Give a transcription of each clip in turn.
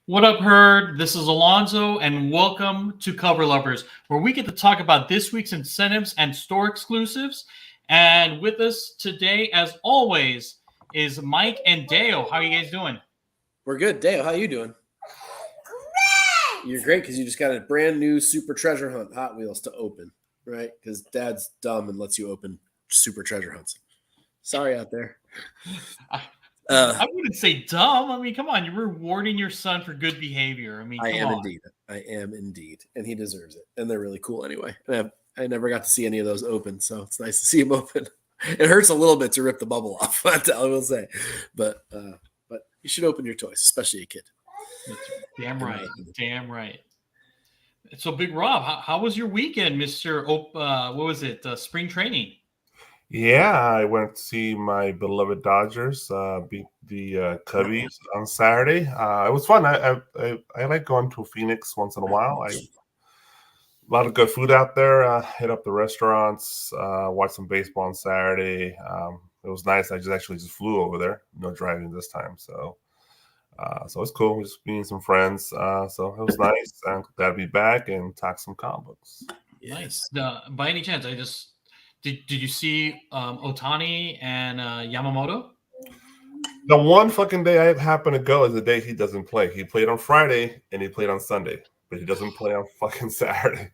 What up, Herd? This is Alonzo, and welcome to Cover Lovers, where we get to talk about this week's incentives and store exclusives. And with us today, as always, is Mike and Dale. How are you guys doing? We're good. Dale, how you doing? Great! You're great because you just got a brand new Super Treasure Hunt Hot Wheels to open, right? Because Dad's dumb and lets you open Super Treasure Hunts. Sorry out there. I wouldn't say dumb. I mean, come on. You're rewarding your son for good behavior. I mean, I come am on. indeed. I am indeed. And he deserves it. And they're really cool anyway. And I never got to see any of those open, so it's nice to see them open. It hurts a little bit to rip the bubble off, I will say. But you should open your toys, especially a kid. Damn right. Damn right. So, Big Rob, how was your weekend, Mr. What was it? Spring training? Yeah, I went to see my beloved Dodgers beat the Cubbies on Saturday. It was fun. I like going to Phoenix once in a while. A lot of good food out there. Hit up the restaurants. Watched some baseball on Saturday. It was nice. I actually flew over there. No driving this time, so it's cool. Just meeting some friends. So it was nice. I'm glad to be back and talk some comic books. Nice. By any chance, Did you see Otani and Yamamoto? The one fucking day I happen to go is the day he doesn't play. He played on Friday and he played on Sunday, but he doesn't play on fucking Saturday.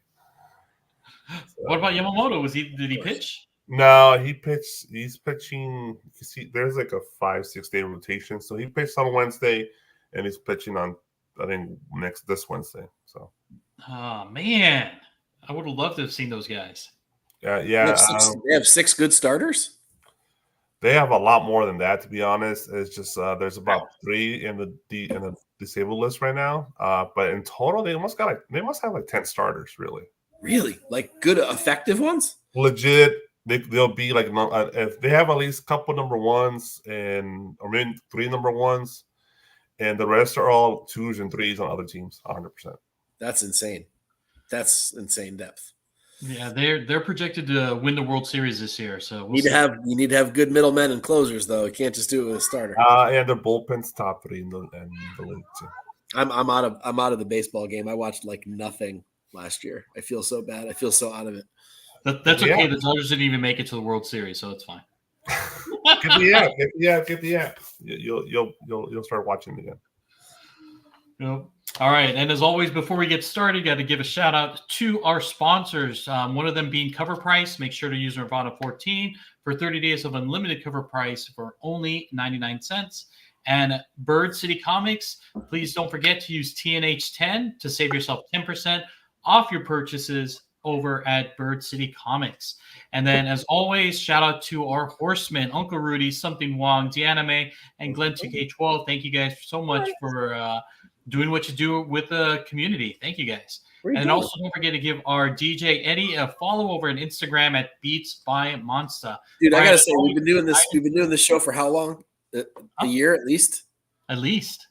So, what about Yamamoto? Did he pitch? No, he pitched. He's pitching. You see, there's like a 5-6 day rotation. So he pitched on Wednesday, and he's pitching on I think this Wednesday. So. Oh man, I would have loved to have seen those guys. Yeah. They have 6 good starters. They have a lot more than that, to be honest. It's just there's about 3 in the disabled list right now. But in total, they must have like 10 starters, really. Really, like good, effective ones. Legit, they'll be like if they have at least a couple number ones or maybe 3 number ones, and the rest are all 2s and 3s on other teams. 100%. That's insane. That's insane depth. Yeah, they're projected to win the World Series this year. So you need to have good middlemen and closers, though. You can't just do it with a starter. And their bullpen's top 3 in the league too. I'm out of the baseball game. I watched like nothing last year. I feel so bad. I feel so out of it. That's okay. The Dodgers didn't even make it to the World Series, so it's fine. Get the app. Get the app. You'll start watching again. Yep. All right, and as always, before we get started, got to give a shout out to our sponsors. One of them being Cover Price. Make sure to use Nirvana 14 for 30 days of unlimited cover price for only 99 cents. And Bird City Comics, please don't forget to use TNH10 to save yourself 10% off your purchases over at Bird City Comics. And then, as always, shout out to our horsemen, Uncle Rudy, Something Wong, Deanna May, and Glenn 2K12. Thank you guys so much for doing what you do with the community. Thank you guys. And also don't forget to give our DJ Eddie a follow over on Instagram at Beats by Monster. Dude, I gotta say, we've been doing this show for how long? A year at least? At least.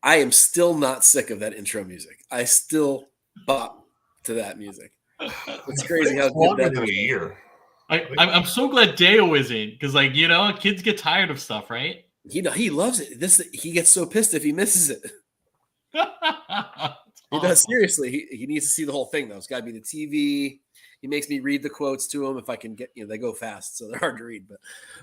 I am still not sick of that intro music. I still bop to that music. It's crazy how good that is. A year. I'm so glad Dale is in because, kids get tired of stuff, right? He loves it. He gets so pissed if he misses it. He does, seriously. He needs to see the whole thing, though. It's got to be the TV. He makes me read the quotes to him if I can get. They go fast, so they're hard to read.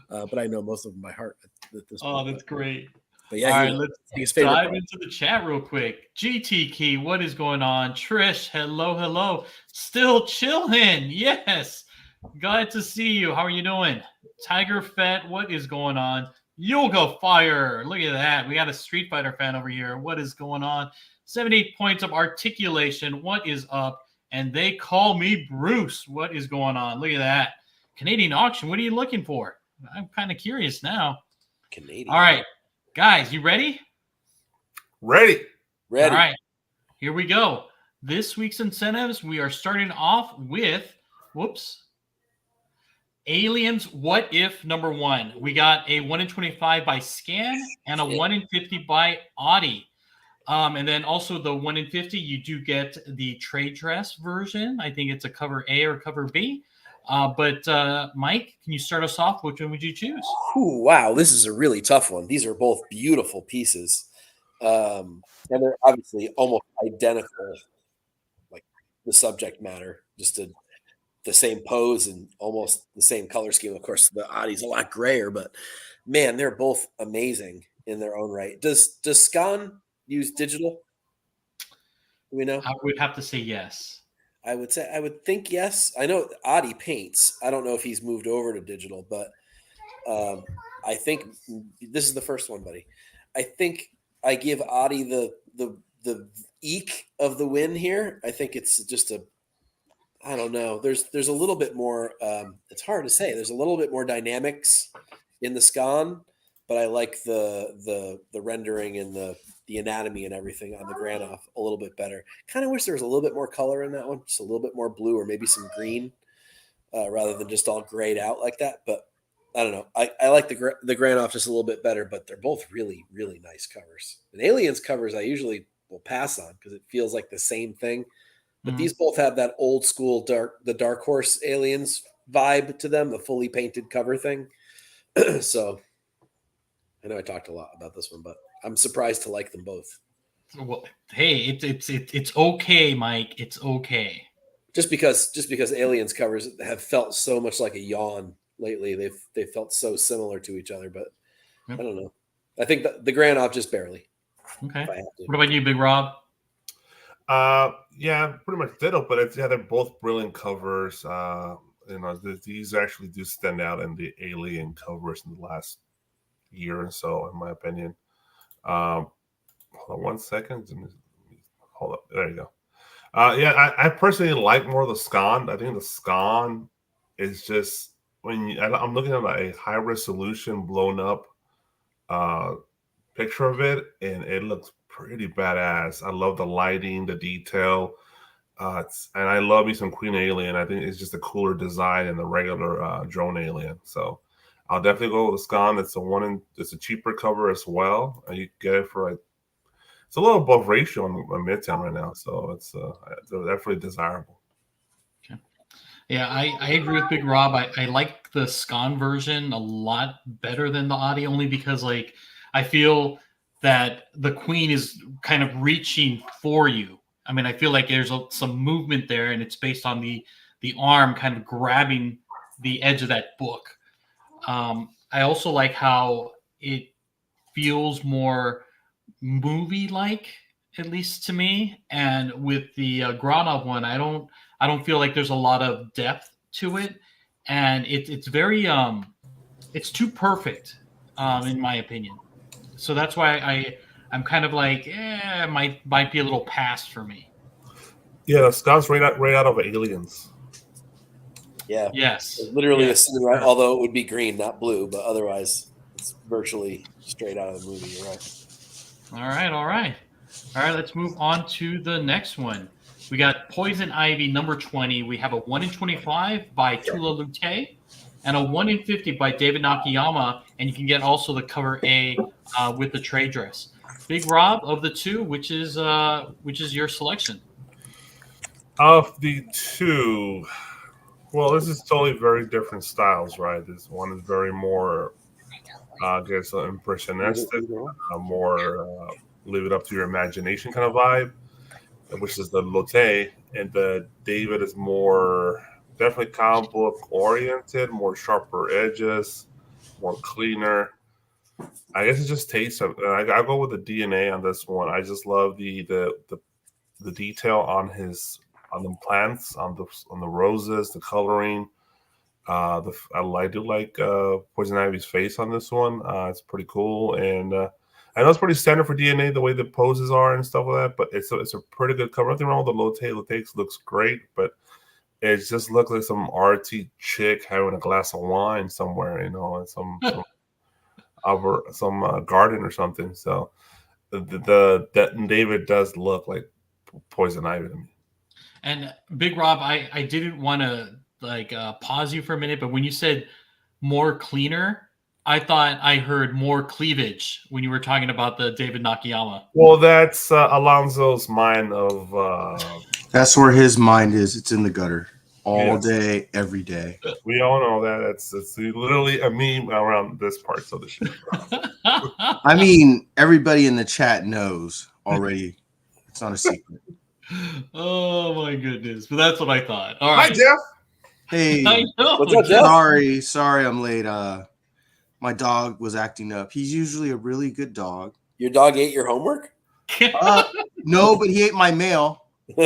But I know most of them by heart at this point. That's great. But yeah, all right, let's dive into the chat real quick. GT Key, what is going on? Trish, hello. Still chilling. Yes. Glad to see you. How are you doing? Tiger Fett, what is going on? Yoga Fire. Look at that. We got a Street Fighter fan over here. What is going on? 78 points of articulation. What is up? And they call me Bruce. What is going on? Look at that. Canadian auction. What are you looking for? I'm kind of curious now. Canadian. All right. Guys, you ready? Ready. All right. Here we go. This week's incentives, we are starting off with, Aliens What If number 1. We got a 1 in 25 by Scan and a 1 in 50 by Audi. And then also the 1 in 50, you do get the trade dress version. I think it's a cover A or cover B. But Mike, can you start us off? Which one would you choose? Ooh, wow, this is a really tough one. These are both beautiful pieces. And they're obviously almost identical, like the subject matter, just the same pose and almost the same color scheme. Of course, the Adi's a lot grayer, but man, they're both amazing in their own right. Does Scan use digital? Do we know? I would have to say yes. I would think yes. I know Adi paints. I don't know if he's moved over to digital, but I think this is the first one, buddy. I think I give Adi the eek of the win here. I think it's just I don't know. There's a little bit more. It's hard to say. There's a little bit more dynamics in the Scan, but I like the rendering and the anatomy and everything on the Granoff a little bit better. Kind of wish there was a little bit more color in that one, just a little bit more blue or maybe some green, rather than just all grayed out like that. But I don't know. I like the Granoff just a little bit better, but they're both really, really nice covers. And Aliens covers I usually will pass on because it feels like the same thing. But these both have that old school Dark Horse Aliens vibe to them, the fully painted cover thing. So I know I talked a lot about this one, but I'm surprised to like them both. Well, hey, it's okay, Mike. It's okay. Just because Aliens covers have felt so much like a yawn lately. They've felt so similar to each other, but I don't know. I think the Granoff just barely. Okay. What about you, Big Rob? Yeah, pretty much ditto, but they're both brilliant covers. These actually do stand out in the Alien covers in the last year or so, in my opinion. Hold on 1 second. Hold up. There you go. I personally like more of the Scan. I think the Scan is just I'm looking at a high resolution blown up picture of it, and it looks pretty badass. I love the lighting, the detail, and I love me some Queen Alien. I think it's just a cooler design than the regular drone Alien. So I'll definitely go with the Scan. It's a cheaper cover as well. You get it for it's a little above ratio on Midtown right now, so it's definitely desirable. Okay. Yeah, I agree with Big Rob. I like the Scan version a lot better than the Audi, only because I feel that the Queen is kind of reaching for you. I mean, I feel like there's some movement there, and it's based on the arm kind of grabbing the edge of that book. I also like how it feels more movie-like, at least to me. And with the Granov one, I don't feel like there's a lot of depth to it, and it's very it's too perfect, in my opinion. So that's why I'm kind of like, it might be a little past for me. Yeah, the Scott's right out of Aliens. Yeah. Yes. It's literally a scene, right? Although it would be green, not blue, but otherwise it's virtually straight out of the movie. You're right. All right. Let's move on to the next one. We got Poison Ivy number 20. We have a 1 in 25 by Tula Lute and a 1 in 50 by David Nakayama. And you can get also the cover A with the trade dress. Big Rob, of the two, which is your selection? Of the two, well, this is totally very different styles, right? This one is very more, I guess, impressionistic, more leave it up to your imagination kind of vibe, which is the Lotte, and the David is more definitely comic book oriented, more sharper edges, more cleaner. I guess it just tastes. I go with the DNA on this one. I just love the detail on the plants, on the roses, the coloring. I do like Poison Ivy's face on this one. It's pretty cool, and I know it's pretty standard for DNA the way the poses are and stuff like that. But it's a pretty good cover. Nothing wrong with the Lotte. Lotte looks great, but it just looks like some artsy chick having a glass of wine somewhere, in some garden or something. So that David does look like Poison Ivy to me. And Big Rob, I didn't want to pause you for a minute, but when you said more cleaner, I thought I heard more cleavage when you were talking about the David Nakayama. Well, that's Alonso's mind of. That's where his mind is. It's in the gutter. all day, every day. We all know that. It's literally a meme around this parts of the show. I mean, everybody in the chat knows already. It's not a secret. Oh my goodness! But that's what I thought. All Hi, right. Jeff. Hey, I know. What's up, Jeff? sorry, I'm late. My dog was acting up. He's usually a really good dog. Your dog ate your homework? No, but he ate my mail. And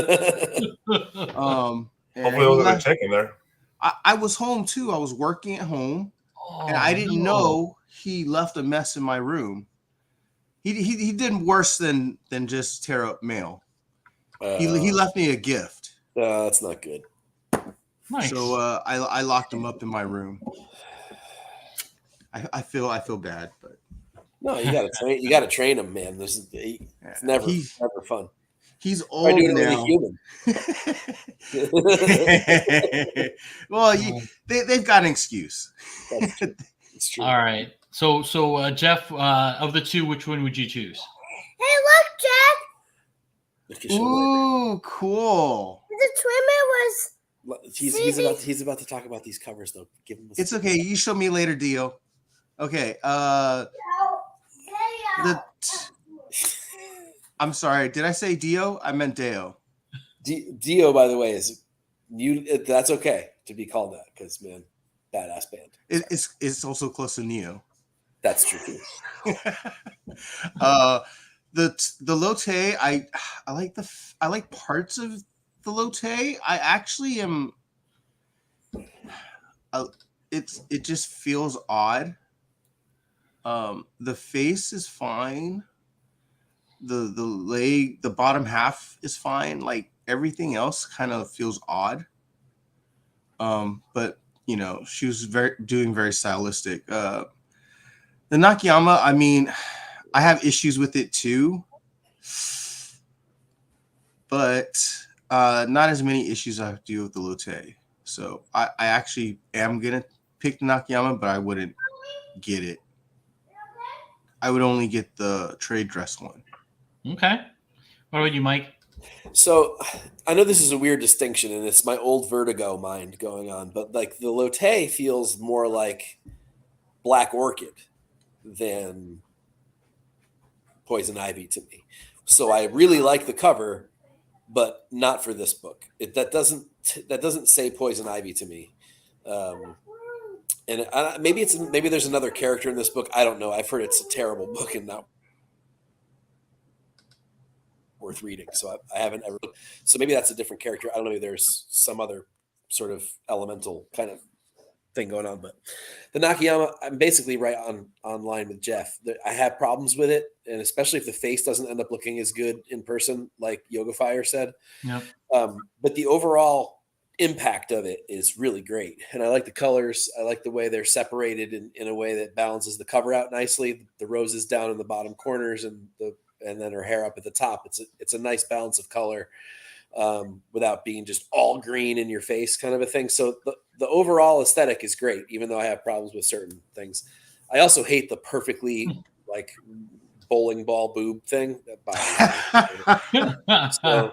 Hopefully, he there was a left- check in there. I was home too. I was working at home, and I didn't know he left a mess in my room. He did worse than just tear up mail. He left me a gift. That's not good. Nice. So I locked him up in my room. I feel bad, but No, you gotta train him, man. It's never fun. He's Try old doing it now. with a human. Well, they've got an excuse. It's true. All right. So Jeff, of the two, which one would you choose? Hey, look, Jack. Look at you. Ooh, cool. The swimmer was. He's about to talk about these covers though. Give him. It's okay. You show me later, Dio. Okay. I'm sorry. Did I say Dio? I meant Deo. Dio, by the way, is you. That's okay to be called that because man, badass band. It's also close to Neo. That's true too. The Lotte, I like parts of the Lotte. I actually am. It just feels odd. The face is fine. The bottom half is fine. Like everything else kind of feels odd. But you know, she was doing very stylistic. The Nakayama, I mean, I have issues with it too, but not as many issues I do with the Lotte. So I actually am gonna pick the Nakayama, but I wouldn't get it. I would only get the trade dress one. Okay. What about you, Mike? So I know this is a weird distinction, and it's my old Vertigo mind going on, but like the Lotte feels more like Black Orchid than Poison Ivy to me. So I really like the cover, but not for this book. That doesn't say Poison Ivy to me. And maybe there's another character in this book. I don't know. I've heard it's a terrible book and not worth reading. So I haven't ever. So maybe that's a different character. I don't know. Maybe there's some other sort of elemental kind of thing going on. But the Nakayama, I'm basically right on line with Jeff. I have problems with it, and especially if the face doesn't end up looking as good in person, like Yoga Fire said. Yep. But the overall impact of it is really great, and I like the colors. I like the way they're separated in a way that balances the cover out nicely. The roses down in the bottom corners, and then her hair up at the top. It's a nice balance of color without being just all green in your face kind of a thing. So the overall aesthetic is great, even though I have problems with certain things. I also hate the perfectly like bowling ball boob thing. That bothers me. So,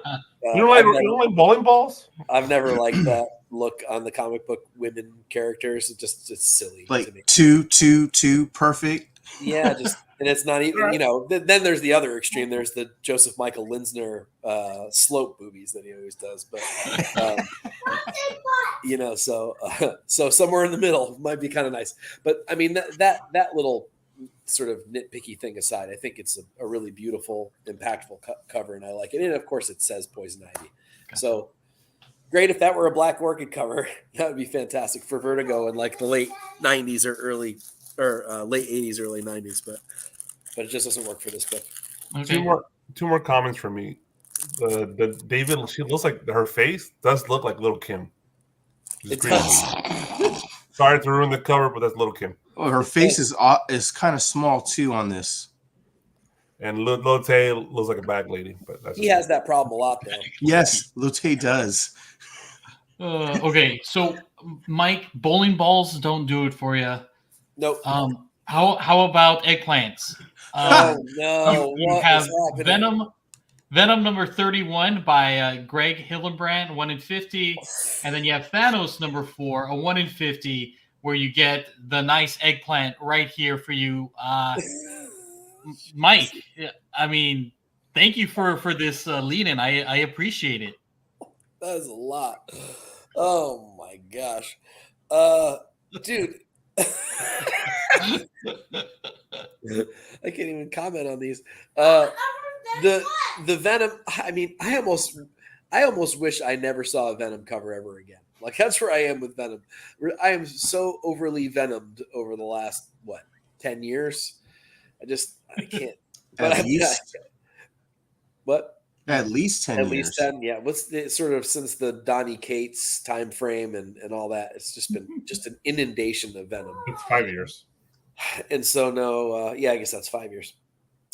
You don't like bowling balls? I've never liked that look on the comic book women characters. It's silly. Like to me. two perfect. Yeah, and it's not even, then there's the other extreme. There's the Joseph Michael Linsner slope boobies that he always does. But, so somewhere in the middle might be kind of nice. But I mean, that little sort of nitpicky thing aside, I think it's a really beautiful, impactful cover, and I like it. And of course, it says Poison Ivy. Okay. So great if that were a Black Orchid cover. That would be fantastic for Vertigo in like the late 90s or late 80s, early 90s, but it just doesn't work for this book. Okay. Two more comments from me. The David, she looks like her face does look like Little Kim. It does. Sorry to ruin the cover, but that's Little Kim. Well, her face is kind of small too on this. And Lotte looks like a bag lady, but he has that problem a lot, though. Yes, Lotte does. Okay, so Mike, bowling balls don't do it for you. Nope. How about eggplants? No. You have Venom, Venom number 31 by Greg Hillenbrand, 1 in 50. And then you have Thanos number 4, a 1 in 50, where you get the nice eggplant right here for you. Mike, I mean, thank you for this lead-in. I appreciate it. That is a lot. Oh my gosh. Dude. I can't even comment on these. The Venom, I mean, I almost wish I never saw a Venom cover ever again. Like, that's where I am with Venom. I am so overly venomed over the last 10 years. I can't. But At least. What? At least 10 At years. least 10, yeah. What's the sort of since the Donny Cates time frame and all that? It's just been just an inundation of Venom. It's 5 years. And so I guess that's 5 years.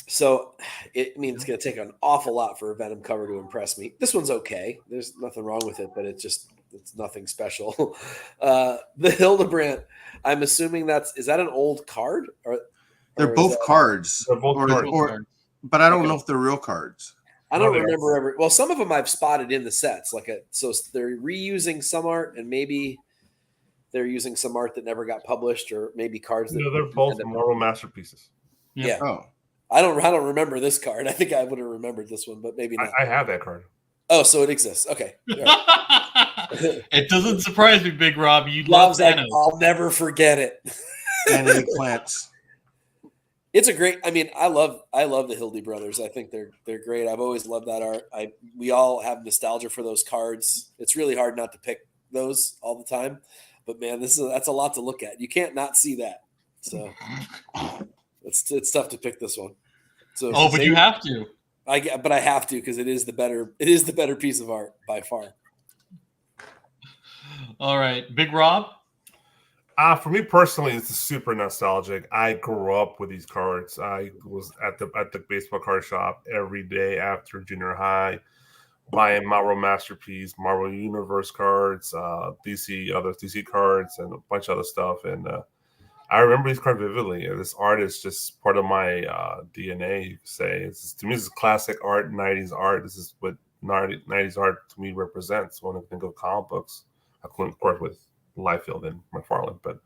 So it means it's going to take an awful lot for a Venom cover to impress me. This one's okay. There's nothing wrong with it, but it's nothing special. The Hildebrandt, I'm assuming is that an old card? They're both cards. They're both cards. But I don't know if they're real cards. I don't remember ever. Well, some of them I've spotted in the sets. So they're reusing some art, and maybe they're using some art that never got published, or maybe cards that. No, they're both Marvel masterpieces. Yeah. Oh. I don't remember this card. I think I would have remembered this one, but maybe not. I have that card. Oh, so it exists. Okay. Right. It doesn't surprise me, Big Rob. You love Rob's like, Thanos. I'll never forget it. And eggplants. It's a great. I mean, I love the Hildy brothers. I think they're great. I've always loved that art. We all have nostalgia for those cards. It's really hard not to pick those all the time. But man, that's a lot to look at. You can't not see that. So it's tough to pick this one. So but you have to. I have to because it is the better piece of art by far. All right, Big Rob. For me personally, it's super nostalgic. I grew up with these cards. I was at the baseball card shop every day after junior high, buying Marvel Masterpiece, Marvel Universe cards, DC cards, and a bunch of other stuff. And I remember these cards vividly. This art is just part of my DNA, you could say. To me, this is classic art, 90s art. This is what 90s art to me represents when I think of comic books. Of course, with Liefeld and McFarlane. But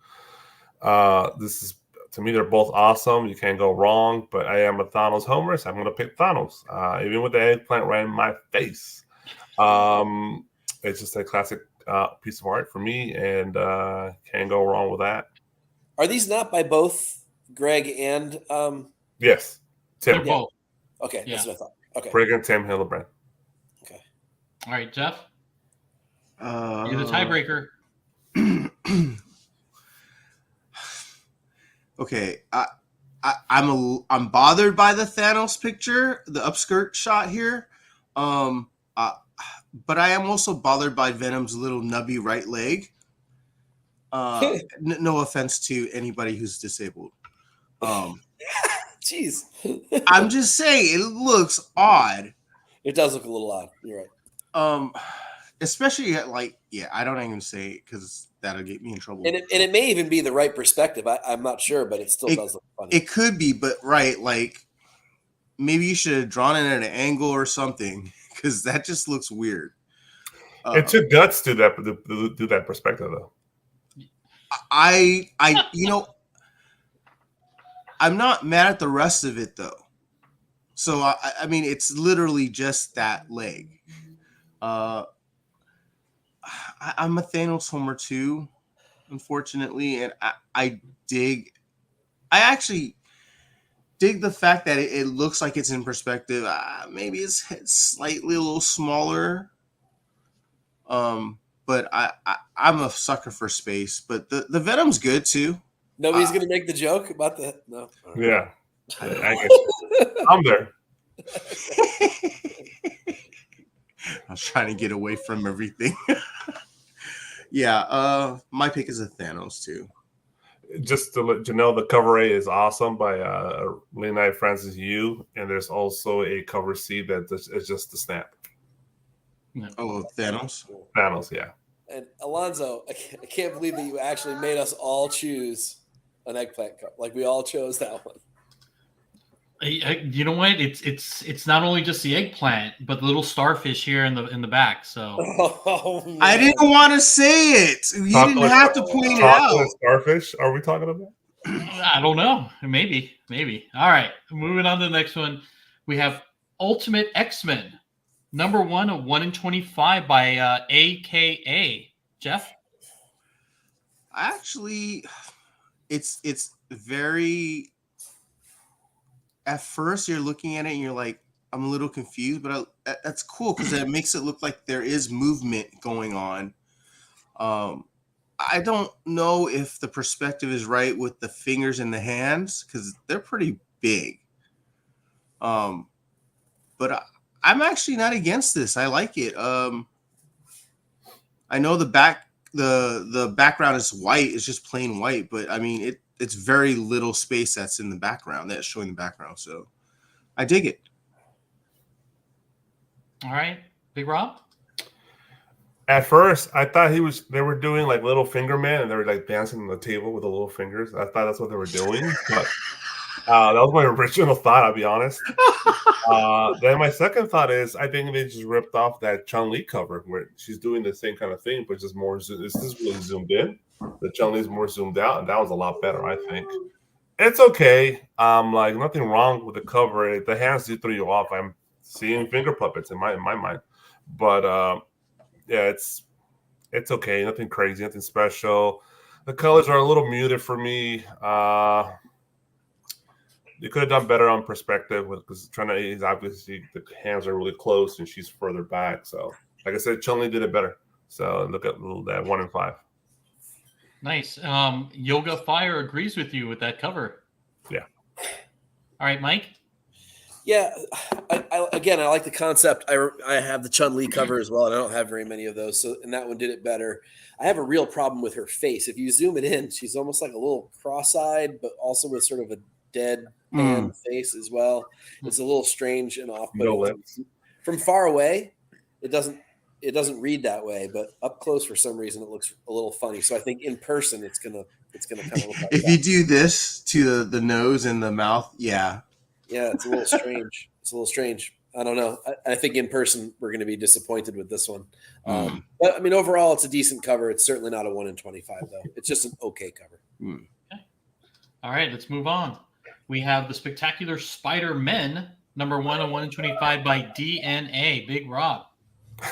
this is, to me, they're both awesome. You can't go wrong. But I am a Thanos homer, so I'm going to pick Thanos, even with the eggplant right in my face. It's just a classic piece of art for me, and can't go wrong with that. Are these not by both Greg and Yes, Tim. They're both. Okay, that's what I thought. Okay. Greg and Tim Hillebrand. Okay. All right, Jeff. You're the tiebreaker. Okay, I'm bothered by the Thanos picture, the upskirt shot here, but I am also bothered by Venom's little nubby right leg. No offense to anybody who's disabled. Jeez, I'm just saying it looks odd. It does look a little odd. You're right. Especially I don't even say it because that'll get me in trouble. And it may even be the right perspective. I'm not sure, but it still does look funny. It could be, but maybe you should have drawn it at an angle or something because that just looks weird. It took guts to do that perspective, though. I'm not mad at the rest of it though. So I mean, it's literally just that leg. I'm a Thanos homer too, unfortunately, and I actually dig the fact that it looks like it's in perspective. Maybe it's slightly a little smaller, but I'm a sucker for space. But the Venom's good too. Nobody's gonna make the joke about the no. Yeah, I guess I'm there. I was trying to get away from everything. Yeah, my pick is a Thanos too. Just to let you know, the cover A is awesome by Leonide Francis Yu, and there's also a cover C that is just the snap. Oh, Thanos? Thanos, yeah. And Alonzo, I can't believe that you actually made us all choose an eggplant cup. Like we all chose that one. You know what? It's not only just the eggplant, but the little starfish here in the back. So Oh, man. I didn't want to say it. You didn't have to point it out. Chocolate starfish? Are we talking about? I don't know. Maybe. All right, moving on to the next one. We have Ultimate X-Men, number 1 of 1 in 25 by AKA Jeff. Actually, it's very. At first, you're looking at it and you're like, I'm a little confused, but that's cool because it makes it look like there is movement going on. I don't know if the perspective is right with the fingers and the hands because they're pretty big. But I'm actually not against this. I like it. I know the background is white. It's just plain white, but I mean it's very little space that's in the background that's showing the background. So I dig it. All right, Big Rob. At first, I thought they were doing like Little Finger Man, and they were like dancing on the table with the little fingers. I thought that's what they were doing, but that was my original thought. I'll be honest. Then my second thought is I think they just ripped off that Chun-Li cover where she's doing the same kind of thing, but just more. This is really zoomed in. The Chun-Li's more zoomed out, and that was a lot better, I think. It's okay. Like nothing wrong with the cover. The hands do throw you off. I'm seeing finger puppets in my mind, but yeah, it's okay. Nothing crazy, nothing special. The colors are a little muted for me. You could have done better on perspective because he's obviously the hands are really close and she's further back. So, like I said, Chun-Li did it better. So look at that 1 in 5. Nice. Yoga Fire agrees with you with that cover. Yeah. All right, Mike. Yeah, I like the concept. I have the Chun-Li cover as well, and I don't have very many of those. So, and that one did it better. I have a real problem with her face. If you zoom it in, she's almost like a little cross-eyed, but also with sort of a dead pan face as well. It's a little strange and off-putting. From far away, it doesn't read that way, but up close for some reason it looks a little funny. So I think in person it's gonna kind of look like if that. you do this to the nose and the mouth, yeah, it's a little strange. I don't know. I think in person we're going to be disappointed with this one. But I mean, overall, it's a decent cover. It's certainly not a 1 in 25 though. It's just an okay cover. Okay. All right, let's move on. We have the Spectacular Spider-Men, number 1 of 1 in 25 by DNA. Big Rob.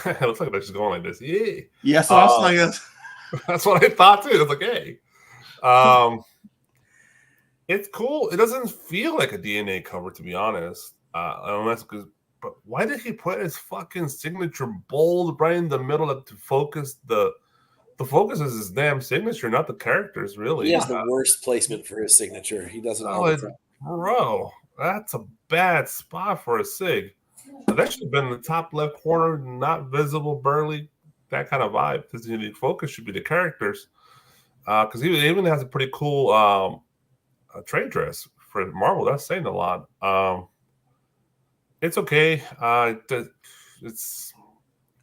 It looks like they're just going like this. Yeah. Yeah, so I was like, that's what I thought too. It's like, hey, it's cool. It doesn't feel like a DNA cover, to be honest. But why did he put his fucking signature bold right in the middle to focus the focus is his damn signature, not the characters, really. He has the worst placement for his signature. He doesn't all the time. Bro, that's a bad spot for a sig. That should have been in the top left corner, not visible, burly, that kind of vibe. Because the focus should be the characters. Because he even has a pretty cool trade dress for Marvel. That's saying a lot. It's okay. It's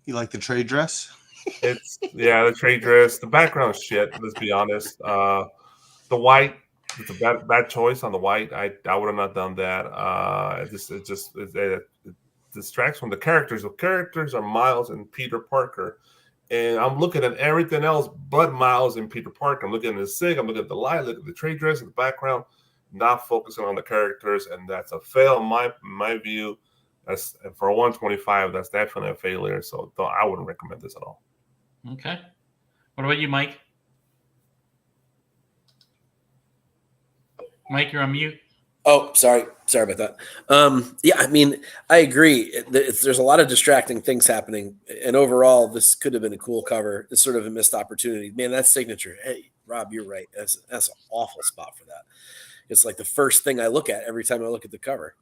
you like the trade dress? The trade dress. The background shit. Let's be honest. The white. It's a bad choice on the white. I would have not done that. It distracts from the characters. The characters are Miles and Peter Parker, and I'm looking at everything else but Miles and Peter Parker. I'm looking at the SIG. I'm looking at the light. Look at the trade dress in the background. Not focusing on the characters, and that's a fail in my view. That's for 125. That's definitely a failure. So I wouldn't recommend this at all. Okay. What about you, Mike? Mike, you're on mute. Oh, sorry about that. I mean, I agree. There's a lot of distracting things happening, and overall, this could have been a cool cover. It's sort of a missed opportunity. Man, that signature. Hey, Rob, you're right. That's an awful spot for that. It's like the first thing I look at every time I look at the cover.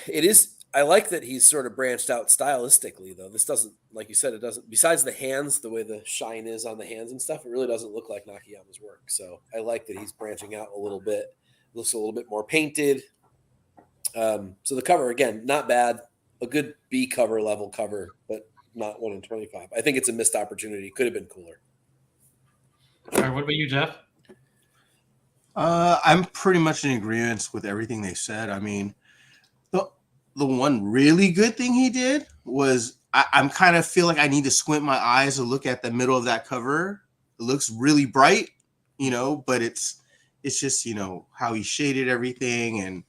It is. I like that he's sort of branched out stylistically, though. This doesn't, like you said, it doesn't. Besides the hands, the way the shine is on the hands and stuff, it really doesn't look like Nakayama's work. So I like that he's branching out a little bit. It looks a little bit more painted. So the cover, again, not bad. A good B cover level cover, but not 1 in 25. I think it's a missed opportunity. Could have been cooler. All right, what about you, Jeff? I'm pretty much in agreement with everything they said. I mean, the one really good thing he did was I'm kind of feel like I need to squint my eyes to look at the middle of that cover. It looks really bright, but it's just how he shaded everything and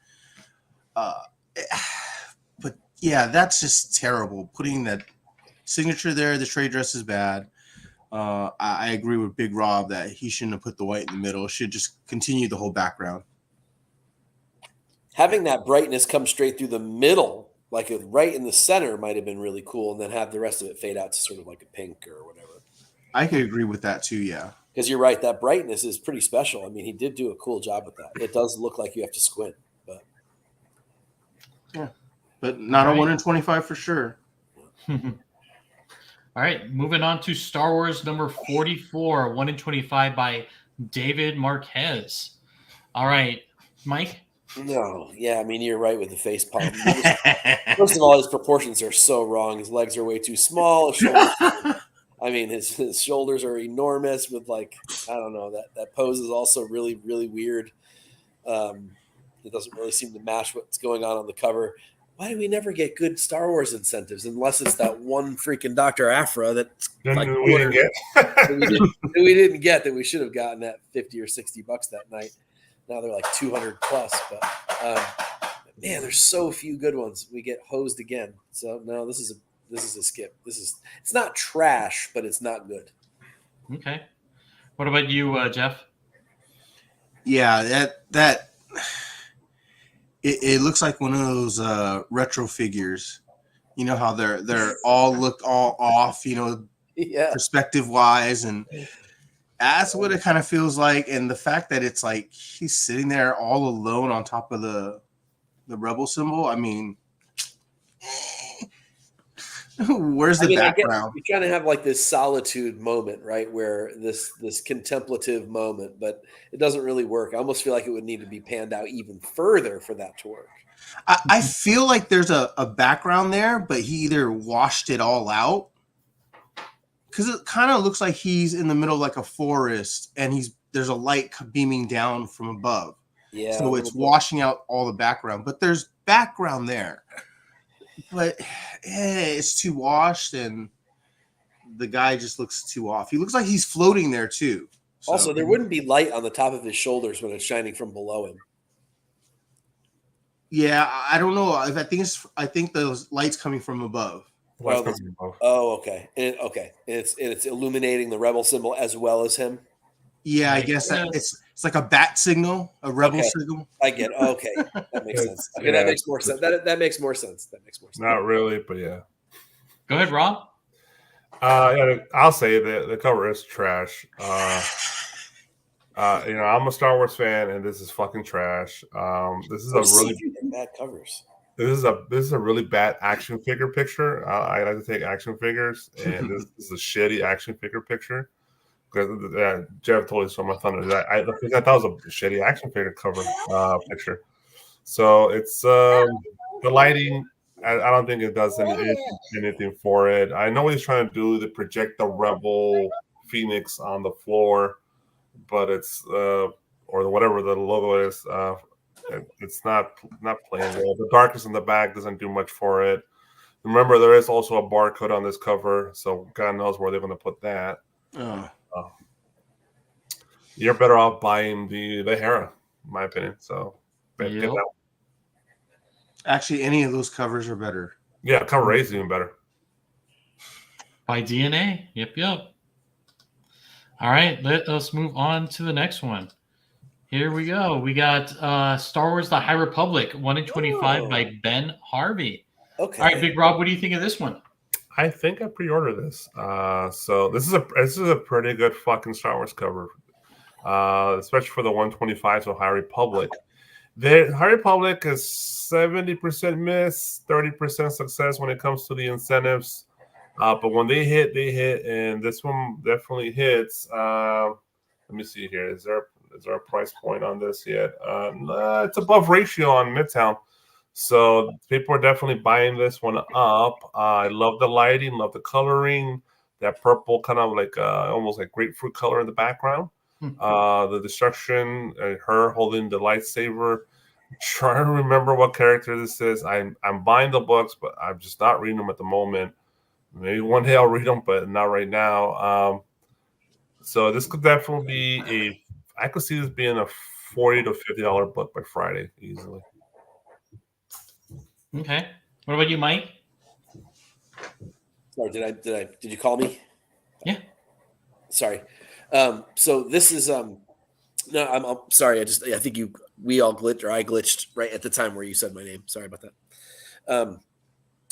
uh, but yeah, that's just terrible. Putting that signature there, the trade dress is bad. I agree with Big Rob that he shouldn't have put the white in the middle. Should just continue the whole background. Having that brightness come straight through the middle, like right in the center, might have been really cool, and then have the rest of it fade out to sort of like a pink or whatever. I could agree with that too. Yeah, because you're right, that brightness is pretty special. I mean, he did do a cool job with that. It does look like you have to squint, but yeah, but not a 1 in 25 for sure. All right, moving on to Star Wars number 44, 1 in 25 by David Marquez. All right, Mike. No, yeah, I mean, you're right with the face palm. First of all, his proportions are so wrong. His legs are way too small. I mean, his shoulders are enormous with, like, I don't know, that pose is also really, really weird. It doesn't really seem to match what's going on the cover. Why do we never get good Star Wars incentives unless it's that one freaking Dr. Afra that like we didn't get we didn't get that we should have gotten at $50 or $60 that night. Now they're like 200 plus, but man, there's so few good ones. We get hosed again. So no, this is a skip. It's not trash, but it's not good. Okay. What about you, Jeff? Yeah, that it looks like one of those retro figures. You know how they're all look all off, Yeah. perspective wise, and that's what it kind of feels like. And the fact that it's like he's sitting there all alone on top of the rebel symbol. I mean, where's the background? You're trying to have like this solitude moment, right? Where this contemplative moment, but it doesn't really work. I almost feel like it would need to be panned out even further for that to work. I feel like there's a background there, but he either washed it all out, because it kind of looks like he's in the middle of like a forest and there's a light beaming down from above. Yeah. So it's washing out all the background, but there's background there. But it's too washed, and the guy just looks too off. He looks like he's floating there too. So. Also, there wouldn't be light on the top of his shoulders when it's shining from below him. Yeah, I don't know. I think the light's coming from above. Okay. It's illuminating the rebel symbol as well as him. Yeah, I guess it's like a bat signal, a rebel signal. I get it. Okay, that makes sense. Okay, that makes more sense. That makes more sense. Not really, but yeah. Go ahead, Rob. Yeah, I'll say that the cover is trash. I'm a Star Wars fan, and this is fucking trash. This is a really bad covers. This is a really bad action figure picture. I like to take action figures, and this is a shitty action figure picture. Because Jeff totally stole my thunder. I thought it was a shitty action figure cover picture. So it's the lighting. I don't think it does anything for it. I know what he's trying to do to project the Rebel Phoenix on the floor, but it's or whatever the logo is. It's not playing well. The darkness in the back doesn't do much for it. Remember, there is also a barcode on this cover, so God knows where they're going to put that. You're better off buying the Hera, in my opinion. So get that one. Actually, any of those covers are better. Yeah, cover A is even better. By DNA. Yep. All right, let us move on to the next one. Here we go. We got Star Wars The High Republic, 1 in 25 by Ben Harvey. Okay. All right, Big Rob, what do you think of this one? I think I pre-ordered this. So this is a pretty good fucking Star Wars cover. Especially for the 125, so High Republic. The High Republic is 70% miss, 30% success when it comes to the incentives. But when they hit, and this one definitely hits. Let me see here. Is there a price point on this yet? It's above ratio on Midtown. So people are definitely buying this one up. I love the lighting, love the coloring, that purple kind of like almost like grapefruit color in the background. The destruction, her holding the lightsaber. Trying to remember what character this is. I'm buying the books, but I'm just not reading them at the moment. Maybe one day I'll read them, but not right now. So this could definitely be I could see this being a $40 to $50 book by Friday easily. Okay. What about you, Mike? Sorry, did you call me? Yeah. Sorry. So this is no, I'm sorry. I think we all glitched, or I glitched right at the time where you said my name. Sorry about that.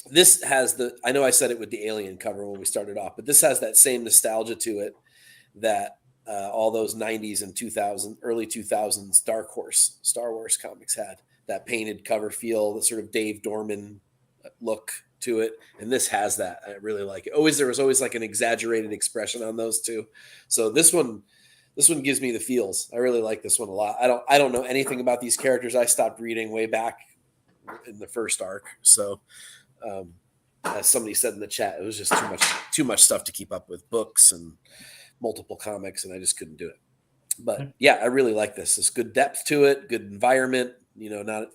This has I know I said it with the Alien cover when we started off, but this has that same nostalgia to it that all those 90s and 2000, early 2000s Dark Horse Star Wars comics had. That painted cover feel, the sort of Dave Dorman look to it, and this has that. I really like it. There was always like an exaggerated expression on those two. So this one gives me the feels. I really like this one a lot. I don't know anything about these characters. I stopped reading way back in the first arc. So as somebody said in the chat, it was just too much stuff to keep up with, books and multiple comics, and I just couldn't do it. But yeah, I really like this. There's good depth to it, good environment, not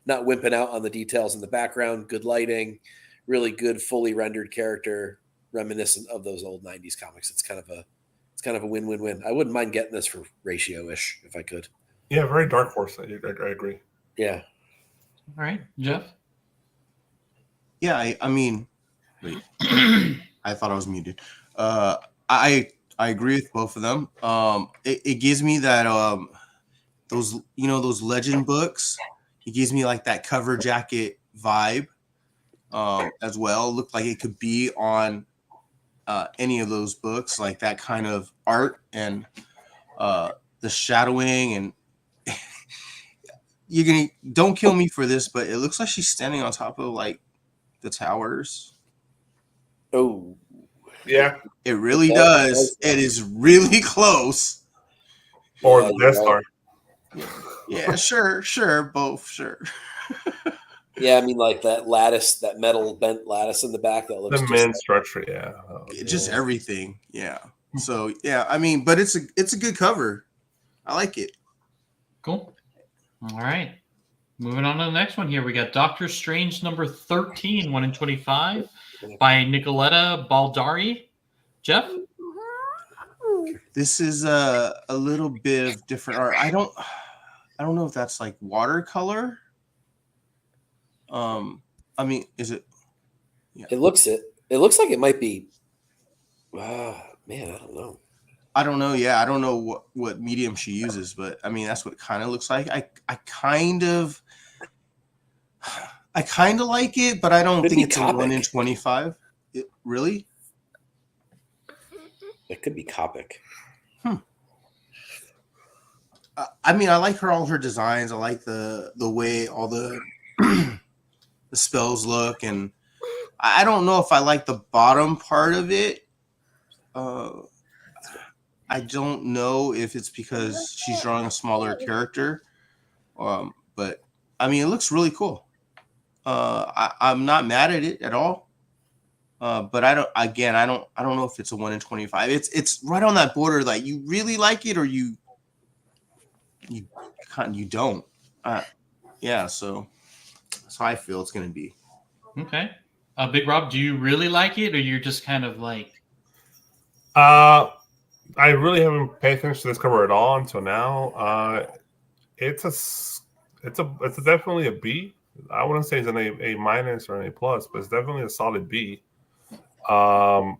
wimping out on the details in the background, good lighting, really good fully rendered character, reminiscent of those old 90s comics. It's kind of a win-win-win. I wouldn't mind getting this for ratio-ish if I could. Yeah, very Dark Horse. I agree. Yeah. All right, Jeff? Yeah, I mean, wait. I thought I was muted. I agree with both of them. It gives me that those legend books. It gives me like that cover jacket vibe as well. It looked like it could be on any of those books, like that kind of art and the shadowing. And don't kill me for this, but it looks like she's standing on top of like the towers. Oh, yeah, it really does. It is really close. Or the Death Star. Yeah, sure, both, sure. Yeah, I mean, like that lattice, that metal bent lattice in the back that looks the main structure. Yeah, just everything. Yeah. So yeah, I mean, but it's a good cover. I like it. Cool. All right. Moving on to the next one here. We got Doctor Strange number 13, 1 in 25 by Nicoletta Baldari. Jeff? This is a little bit of different art. I don't know if that's like watercolor. I mean, is it? Yeah. It looks like it might be. Man, I don't know. I don't know. Yeah, I don't know what medium she uses, but I mean, that's what it kind of looks like. I kind of like it, but I don't think it's a 1 in 25. Really? It could be Copic. I mean, I like all her designs. I like the way all the the spells look, and I don't know if I like the bottom part of it. I don't know if it's because she's drawing a smaller character, but I mean, it looks really cool. I'm not mad at it at all. But I don't know if it's a 1 in 25. It's right on that border. Like you really like it or you don't. Yeah. So that's how I feel it's going to be. Okay. Big Rob, do you really like it, or you're just kind of like? I really haven't paid attention to this cover at all until now. It's definitely a B. I wouldn't say it's an A minus or an A plus, but it's definitely a solid B. It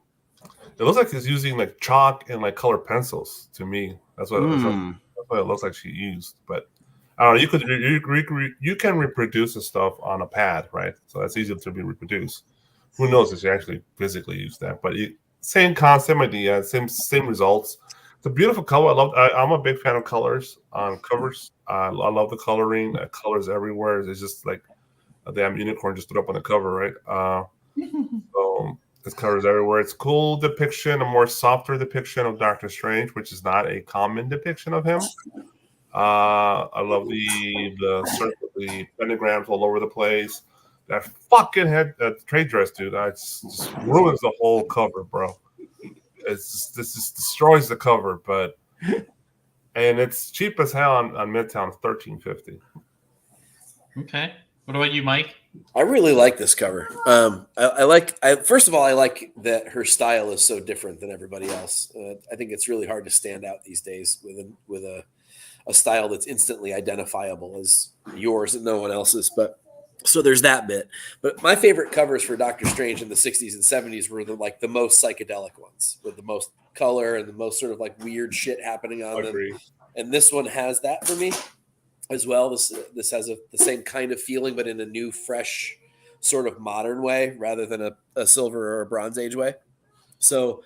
looks like it's using like chalk and like colored pencils to me. That's what it looks like she used. But I don't know. You can reproduce the stuff on a pad, right? So that's easy to be reproduced. Who knows if she actually physically used that? But same concept idea, same results. It's a beautiful color. I'm a big fan of colors on covers. I love the coloring. Colors everywhere. It's just like a damn unicorn just stood up on the cover, right? So there's colors everywhere. It's cool depiction, a more softer depiction of Doctor Strange, which is not a common depiction of him. I love the pentagrams all over the place. That fucking trade dress, dude. That just ruins the whole cover, bro. This just destroys the cover. But And it's cheap as hell on Midtown, $13.50. Okay. What about you, Mike? I really like this cover. First of all, I like that her style is so different than everybody else. I think it's really hard to stand out these days with a style that's instantly identifiable as yours and no one else's. But so there's that bit. But my favorite covers for Doctor Strange in the 60s and 70s were the most psychedelic ones with the most color and the most sort of like weird shit happening on them. And this one has that for me as well. This has the same kind of feeling, but in a new, fresh, sort of modern way rather than a silver or a Bronze Age way. So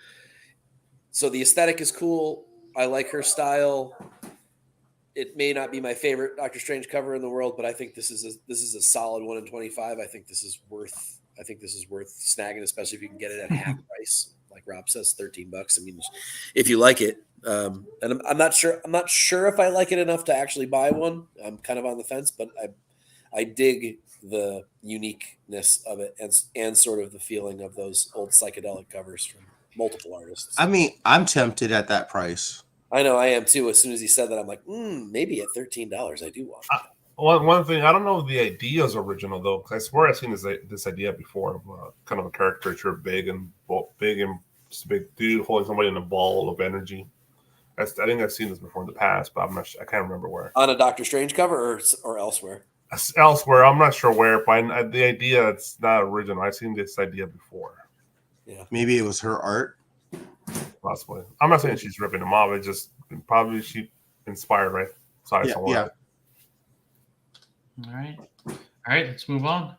the aesthetic is cool. I like her style. It may not be my favorite Doctor Strange cover in the world, but I think this is a solid 1 in 25. I think this is worth snagging, especially if you can get it at half price. Like Rob says, $13. I mean, if you like it, and I'm not sure if I like it enough to actually buy one. I'm kind of on the fence, but I dig the uniqueness of it and sort of the feeling of those old psychedelic covers from multiple artists. I mean, I'm tempted at that price. I know I am too. As soon as he said that, I'm like, maybe at $13, I do want it. One thing, I don't know if the idea is original though, because I swear I've seen this idea before of kind of a caricature, big dude holding somebody in a ball of energy. I think I've seen this before in the past, but I can't remember where. On a Doctor Strange cover or elsewhere? Elsewhere, I'm not sure where, but the idea, it's not original. I've seen this idea before. Yeah, maybe it was her art. Possibly. I'm not saying she's ripping them off. It's just probably she inspired, right? Sorry, yeah. All right. Let's move on.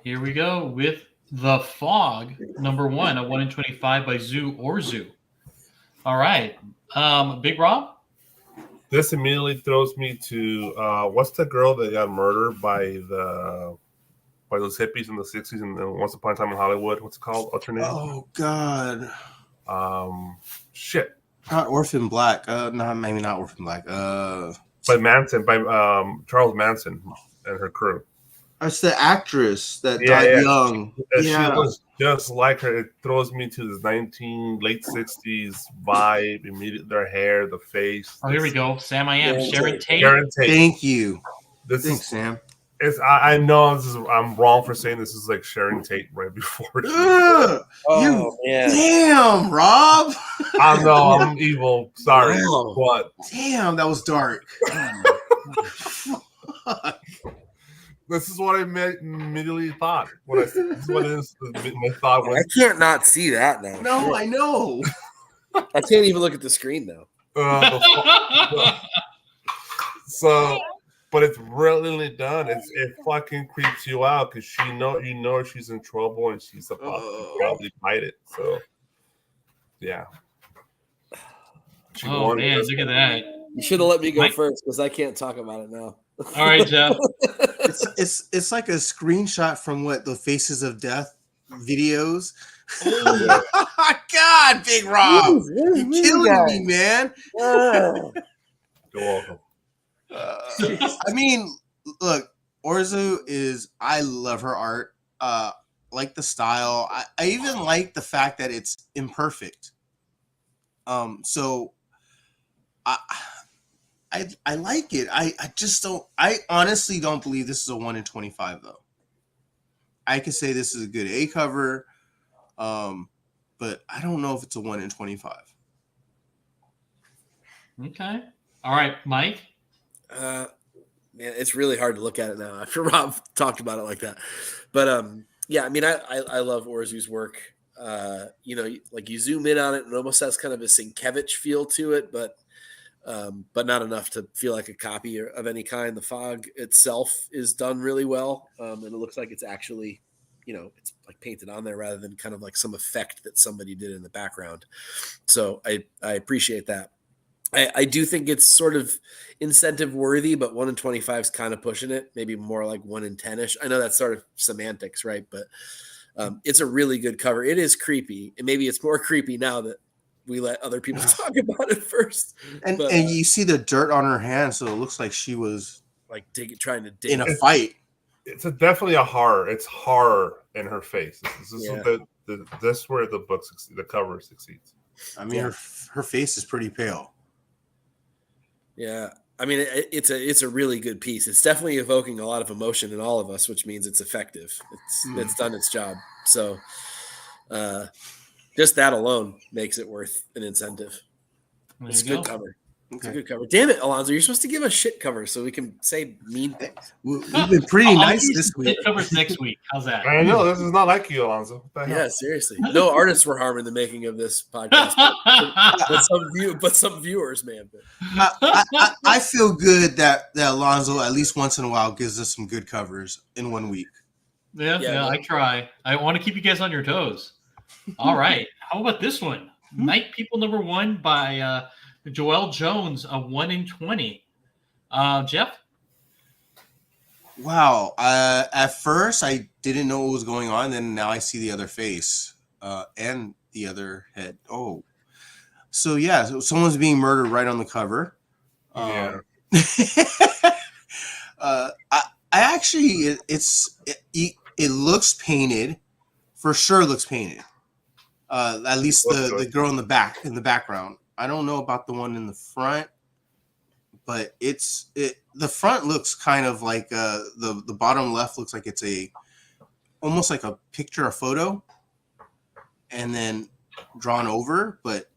Here we go with The Fog, number 1, a 1 in 25 by Zoo or Zoo. All right. Big Rob? This immediately throws me to what's the girl that got murdered by those hippies in the 60s and Once Upon a Time in Hollywood? What's it called? What's her name? Oh God. Shit. Not Orphan Black. Maybe not Orphan Black. By Charles Manson and her crew. It's the actress that died young. She looks just like her. It throws me to this late 60s vibe. Immediately, their hair, the face. Oh, here we go. Sam, I am. Sharon Tate. Thank you. Thanks, Sam. I know I'm wrong for saying this is like Sharon Tate right before. Damn, Rob. I know I'm evil. Sorry, but damn, that was dark. This is what I immediately thought. This is what it is. My thought was. I can't not see that now. No, I know. I can't even look at the screen now. But it's really done. It fucking creeps you out because you know she's in trouble and she's about to probably fight it. So, yeah. Man, look at that. You should have let me go first because I can't talk about it now. All right, Jeff. It's like a screenshot from the Faces of Death videos. God, Big Rob, you're killing me, man. You're welcome. I mean, look, Orzu I love her art. Like the style. I even like the fact that it's imperfect. So I like it. I honestly don't believe this is a 1 in 25 though. I could say this is a good A cover, but I don't know if it's a 1 in 25. Okay. All right, Mike. Man, it's really hard to look at it now after Rob talked about it like that. But yeah, I mean, I love Orzu's work. Like you zoom in on it, and it almost has kind of a Sienkiewicz feel to it, but not enough to feel like a copy of any kind. The fog itself is done really well, and it looks like it's actually, it's like painted on there rather than kind of like some effect that somebody did in the background. So I appreciate that. I do think it's sort of incentive worthy, but 1 in 25 is kind of pushing it. Maybe more like 1 in 10ish. I know that's sort of semantics, right? But it's a really good cover. It is creepy, and maybe it's more creepy now that we let other people talk about it first. And you see the dirt on her hand, so it looks like she was like trying to dig in a fight. It's definitely a horror. It's horror in her face. This is where the cover succeeds. I mean, her face is pretty pale. Yeah. I mean, it's a really good piece. It's definitely evoking a lot of emotion in all of us, which means it's effective. It's done its job. So just that alone makes it worth an incentive. There It's a you good go. cover. It's a Okay. good cover. Damn it, Alonzo, you're supposed to give us shit covers so we can say mean things. We've been pretty I'll nice do this some week. shit covers next week. How's that? I know this is not like you, Alonzo. What the hell? Yeah, seriously. No artists were harmed in the making of this podcast, but some viewers may have been. I feel good that Alonzo at least once in a while gives us some good covers in 1 week. Yeah, I try. I want to keep you guys on your toes. All right. How about this one? Night People #1 by Joelle Jones, a 1 in 20. Jeff? Wow. At first, I didn't know what was going on. Then now I see the other face and the other head. Oh. So, yeah. So someone's being murdered right on the cover. Yeah. I actually, it looks painted. For sure looks painted. At least the girl in the background. I don't know about the one in the front, but the front looks kind of like the bottom left looks like it's almost like a picture, a photo, and then drawn over, but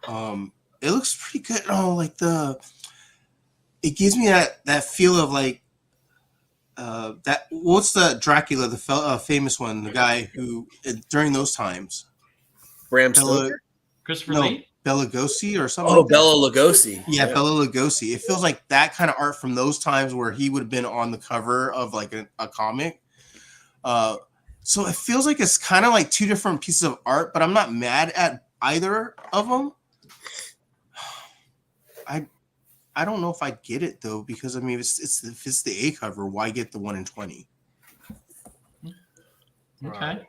it looks pretty good. Oh, like it gives me that feel of like that. What's the Dracula, the famous one, the guy who during those times. Bram Stoker? Christopher Lee? Bela Lugosi or something. Oh, like that. Bela Lugosi. Yeah, Bela Lugosi. It feels like that kind of art from those times where he would have been on the cover of like a comic. So it feels like it's kind of like two different pieces of art, but I'm not mad at either of them. I don't know if I get it though, because I mean, if it's the A cover, why get the 1 in 20? Okay.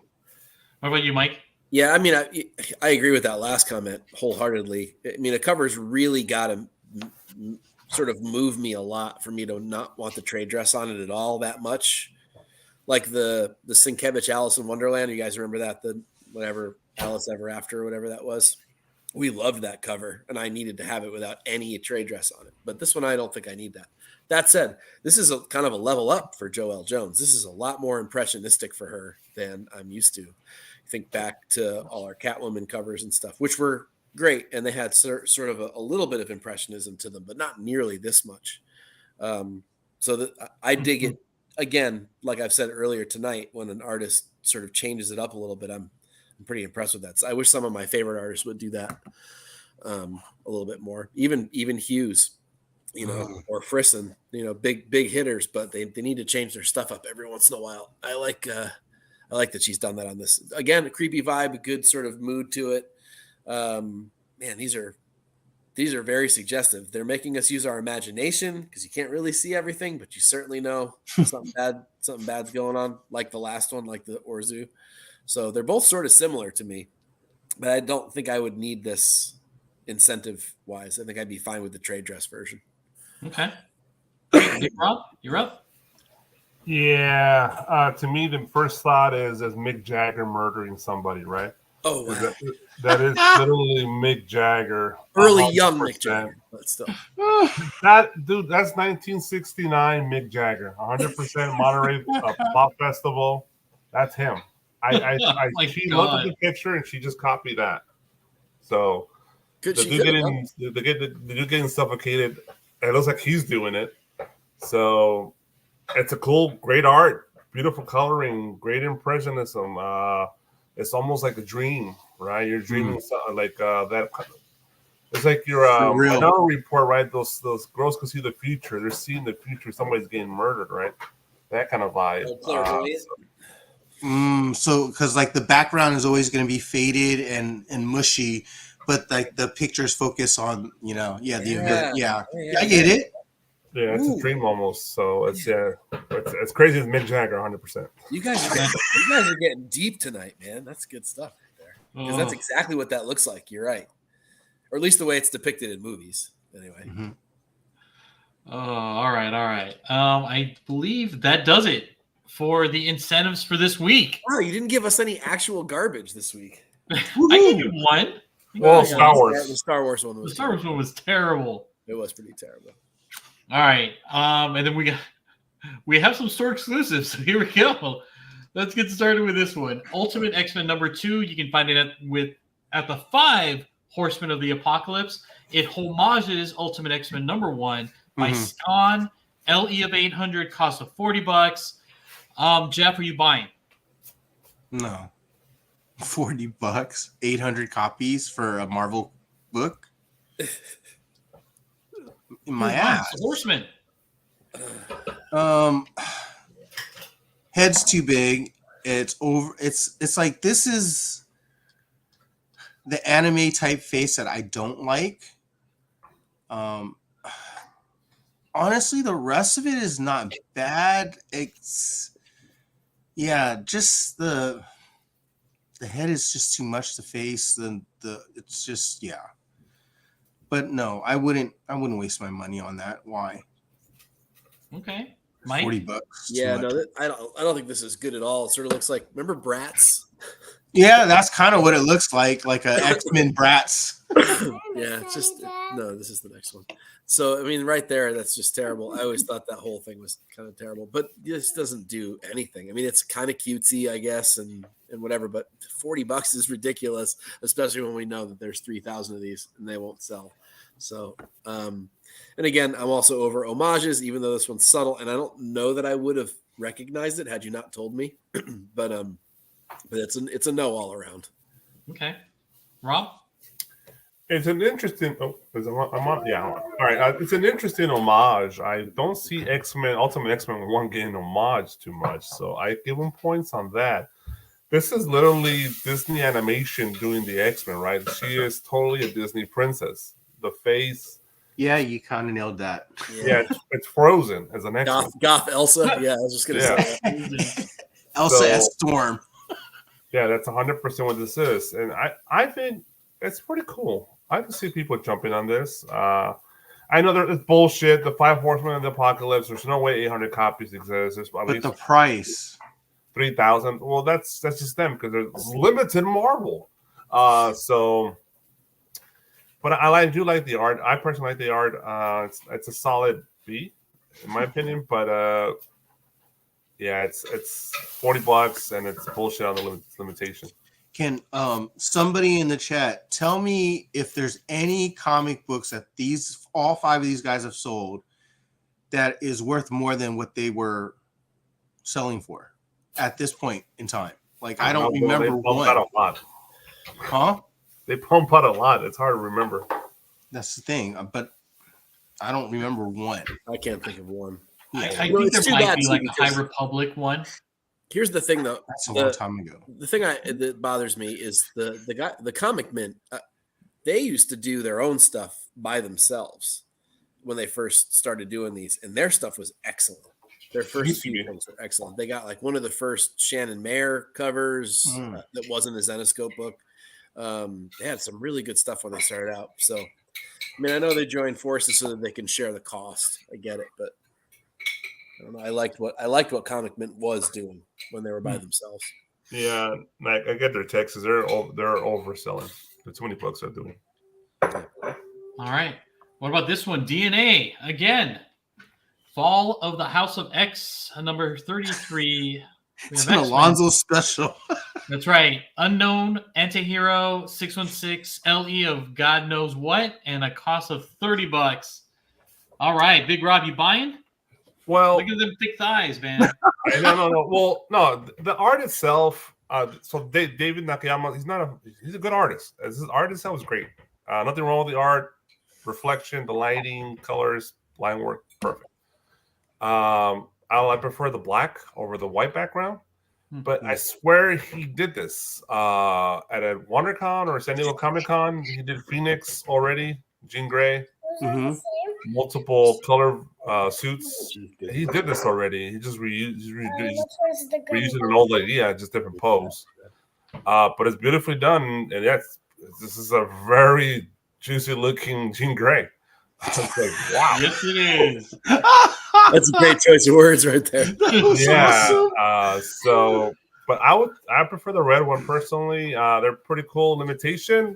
What about you, Mike? Yeah, I mean, I agree with that last comment wholeheartedly. I mean, a cover's really got to sort of move me a lot for me to not want the trade dress on it at all that much. Like the Sienkiewicz Alice in Wonderland. You guys remember that? The whatever Alice Ever After or whatever that was. We loved that cover, and I needed to have it without any trade dress on it. But this one, I don't think I need that. That said, this is a kind of a level up for Joelle Jones. This is a lot more impressionistic for her than I'm used to. Think back to all our Catwoman covers and stuff, which were great, and they had sort of a little bit of impressionism to them, but not nearly this much. So I dig it. Again, like I've said earlier tonight, when an artist sort of changes it up a little bit, I'm pretty impressed with that. So I wish some of my favorite artists would do that a little bit more. Even Hughes, or Frisson, big hitters, but they need to change their stuff up every once in a while. I like that she's done that on this. Again, a creepy vibe, a good sort of mood to it. Man, these are very suggestive. They're making us use our imagination because you can't really see everything, but you certainly know something bad's going on, like the last one, like the Orzu. So they're both sort of similar to me, but I don't think I would need this incentive-wise. I think I'd be fine with the trade dress version. Okay. Big Rob, you're up. Yeah. To me, the first thought is Mick Jagger murdering somebody, right? Oh, wow. That is literally Mick Jagger. Early young 100%. Mick Jagger, but still. That's 1969 Mick Jagger. 100% Monterey Pop Festival. That's him. She looked at the picture and she just copied that. So the dude getting suffocated. It looks like he's doing it. So it's a cool, great art, beautiful coloring, great impressionism. It's almost like a dream, right? You're dreaming something like that. It's like you're Minority Report, right? Those girls can see the future. They're seeing the future. Somebody's getting murdered, right? That kind of vibe. So because like the background is always going to be faded and mushy, but like the pictures focus on the event. Yeah, I get it. Yeah, it's a dream almost. So it's crazy as Mick Jagger, 100%. You guys are getting deep tonight, man. That's good stuff right there. Because that's exactly what that looks like. You're right, or at least the way it's depicted in movies. Anyway. Mm-hmm. Oh, all right. I believe that does it for the incentives for this week. Wow, you didn't give us any actual garbage this week. I gave you one. Well, Star Wars. The Star Wars one was. The Star Wars one was terrible. It was pretty terrible. All right. And then we have some store exclusives. So here we go. Let's get started with this one. Ultimate X-Men number 2. You can find it at the 5 Horsemen of the Apocalypse. It homages Ultimate X-Men number 1 by Scon. LE of 800, cost of $40. Jeff, are you buying? No. $40, 800 copies for a Marvel book. In my ass. Horseman. Head's too big. It's over. It's like this is the anime type face that I don't like. Honestly, the rest of it is not bad. It's just the head is just too much. The face, it's just But no, I wouldn't waste my money on that. Why? Okay, Mike? $40. Yeah, no, I don't think this is good at all. It sort of looks like, remember Bratz? Yeah, that's kind of what it looks like a X-Men Bratz. Yeah, it's just no. This is the next one. So I mean, right there, that's just terrible. I always thought that whole thing was kind of terrible, but this doesn't do anything. I mean, it's kind of cutesy, I guess, and whatever. But $40 is ridiculous, especially when we know that there's 3,000 of these and they won't sell. So, and again, I'm also over homages, even though this one's subtle, and I don't know that I would have recognized it had you not told me. but it's a no all around. Okay, Rob. It's an interesting. I'm on. Yeah. All right. It's an interesting homage. I don't see Ultimate X-Men 1 getting homage too much, so I give them points on that. This is literally Disney Animation doing the X-Men, right? She is totally a Disney princess. The face. Yeah, you kind of nailed that. Yeah, it's Frozen as an X-Men. Goth Elsa. Yeah, I was just gonna say that. Elsa as Storm. Yeah, that's 100% what this is, and I think it's pretty cool. I can see people jumping on this. I know it's bullshit. The 5 Horsemen of the Apocalypse. There's no way 800 copies exist. There's at least the price 3,000. Well, that's just them because there's limited Marvel. But I do like the art. I personally like the art. It's a solid B, in my opinion. But it's $40 and it's bullshit on the limitation. Can somebody in the chat tell me if there's any comic books that all 5 of these guys have sold that is worth more than what they were selling for at this point in time? Like, I don't remember one. Out a lot. Huh? They pump out a lot. It's hard to remember. That's the thing. But I don't remember one. I can't think of one. I think there might be like a High Republic one. Here's the thing, though. That's a long time ago. The thing that bothers me is the Comic Mint. They used to do their own stuff by themselves when they first started doing these, and their stuff was excellent. Their first few things were excellent. They got like one of the first Shannon Mayer covers that wasn't a Zenoscope book. They had some really good stuff when they started out. So, I mean, I know they joined forces so that they can share the cost. I get it, but I don't know. I liked what Comic Mint was doing when they were by themselves. Yeah, I get their texts. They're overselling. There's too many books they're doing. All right. What about this one? DNA again. Fall of the House of X, number 33. It's an Alonzo special. That's right. Unknown Antihero 616 LE of God knows what, and a cost of $30. All right, Big Rob, you buying? Well, look at them thick thighs, man. No. Well, no, the art itself. So David Nakayama, he's a good artist. His art itself is great. Nothing wrong with the art, reflection, the lighting, colors, line work, perfect. I prefer the black over the white background, but I swear he did this at a WonderCon or San Diego Comic Con. He did Phoenix already, Jean Grey, multiple color suits. He did this already. He just reusing an old idea, just different pose. But it's beautifully done, and this is a very juicy looking Jean Grey. It's like, wow. Yes, it is. That's a great choice of words right there. Yeah. But I prefer the red one personally. They're pretty cool. Limitation,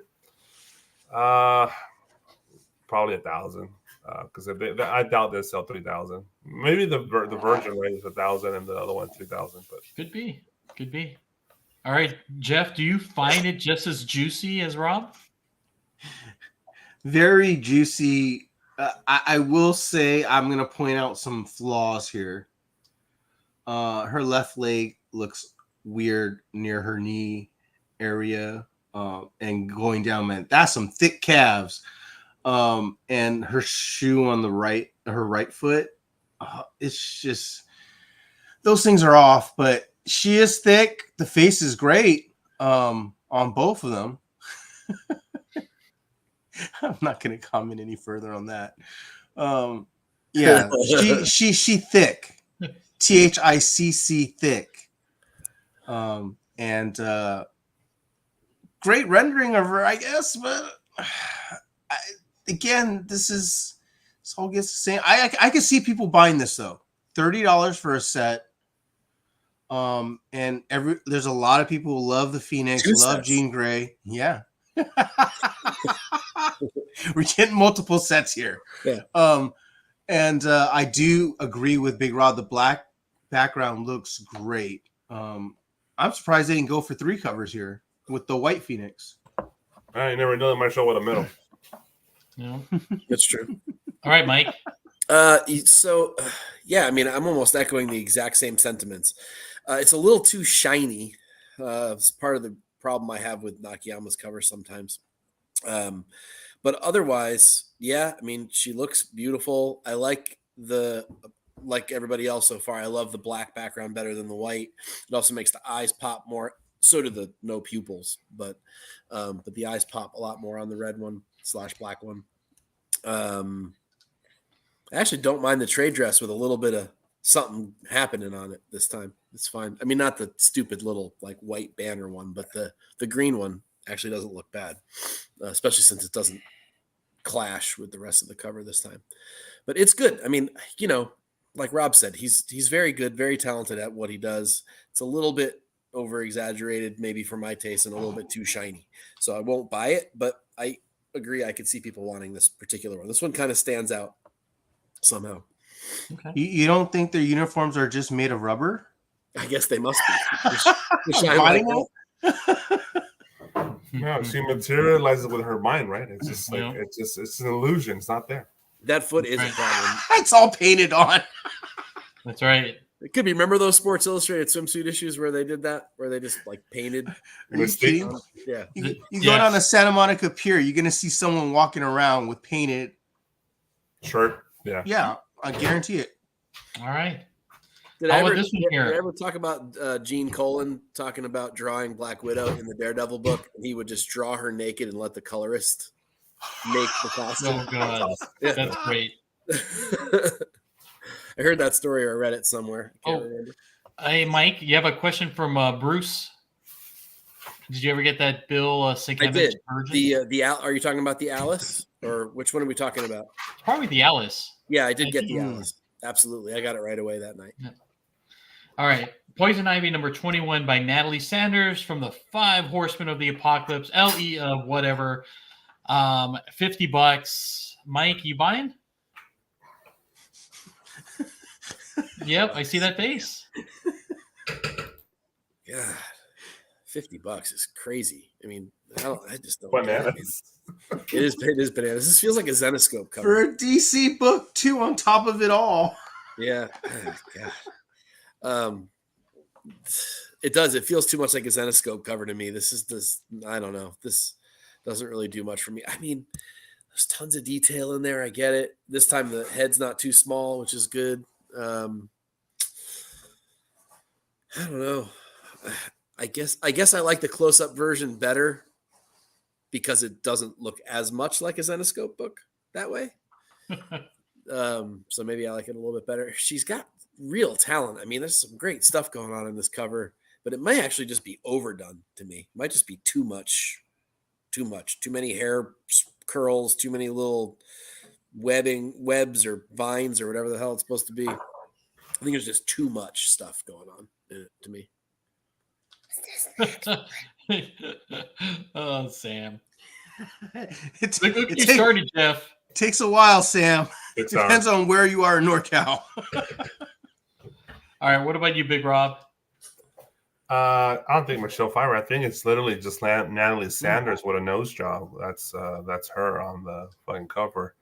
probably 1,000. Because I doubt they sell 3,000. Maybe the Virgin right is 1,000 and the other one 3,000. But Could be. All right, Jeff, do you find it just as juicy as Rob? Very juicy. I will say I'm going to point out some flaws here. Her left leg looks weird near her knee area, and going down, man, that's some thick calves. And her shoe on the right, her right foot, it's just, those things are off, but she is thick. The face is great on both of them. I'm not going to comment any further on that. Yeah, she thick. THICC thick. And great rendering of her, I guess, but again, this all gets the same. I can see people buying this though. $30 for a set. And there's a lot of people who love the Phoenix, love Jean Grey. Yeah. We're getting multiple sets here. Yeah. And I do agree with Big Rod. The black background looks great. I'm surprised they didn't go for 3 covers here with the white Phoenix. I never know. They might show with a middle. Yeah. That's true. All right, Mike. Yeah, I mean, I'm almost echoing the exact same sentiments. It's a little too shiny. It's part of the problem I have with Nakayama's cover sometimes. But otherwise, yeah, I mean, she looks beautiful. I like everybody else so far. I love the black background better than the white. It also makes the eyes pop more. So do the no pupils, but the eyes pop a lot more on the red one / black one. I actually don't mind the trade dress with a little bit of something happening on it this time. It's fine. I mean, not the stupid little like white banner one, but the green one actually doesn't look bad, especially since it doesn't clash with the rest of the cover this time. But it's good. I mean, you know, like Rob said, he's very good, very talented at what he does. It's a little bit over exaggerated, maybe for my taste, and a little bit too shiny. So I won't buy it, but I agree. I could see people wanting this particular one. This one kind of stands out somehow. Okay. You don't think their uniforms are just made of rubber? I guess they must be. No, she materializes with her mind, right? It's just like it's an illusion. It's not there. That foot is a problem. It's all painted on. That's right. It could be. Remember those Sports Illustrated swimsuit issues where they did that, where they just like painted? Are you kidding? Yeah. You go down to Santa Monica Pier, you're gonna see someone walking around with painted shirt. Yeah. Yeah, I guarantee it. All right. Did I ever talk about Gene Colan talking about drawing Black Widow in the Daredevil book? And he would just draw her naked and let the colorist make the costume. Oh, God. Yeah. That's great. I heard that story or read it somewhere. I can't remember. Hey, Mike, you have a question from Bruce. Did you ever get that Bill Sienkiewicz I did. version? Are you talking about the Alice? Or which one are we talking about? Probably the Alice. Yeah, I did get the Alice. Absolutely. I got it right away that night. Yeah. All right. Poison Ivy number 21 by Natalie Sanders from the 5 Horsemen of the Apocalypse. LE of whatever. $50. Mike, you buying? Yep, I see that face. God, $50 is crazy. I mean, I just don't. Bananas. It is bananas. This feels like a Zenoscope cover for a DC book too. On top of it all, yeah. Oh, God. It does. It feels too much like a Zenoscope cover to me. This. I don't know. This doesn't really do much for me. I mean, there's tons of detail in there. I get it. This time the head's not too small, which is good. I don't know. I guess I like the close-up version better because it doesn't look as much like a Zenoscope book that way. So maybe I like it a little bit better. She's got real talent. I mean, there's some great stuff going on in this cover, but it might actually just be overdone to me. It might just be too many hair curls, too many little webs or vines or whatever the hell it's supposed to be. I think there's just too much stuff going on in it to me. Oh, Sam. It's Look, you started, Jeff. Takes a while, Sam. 6 Depends hours. on where you are in NorCal. All right, what about you, Big Rob? I don't think Michelle Pfeiffer. I think it's literally just Natalie Sanders with a nose job. That's her on the fucking cover.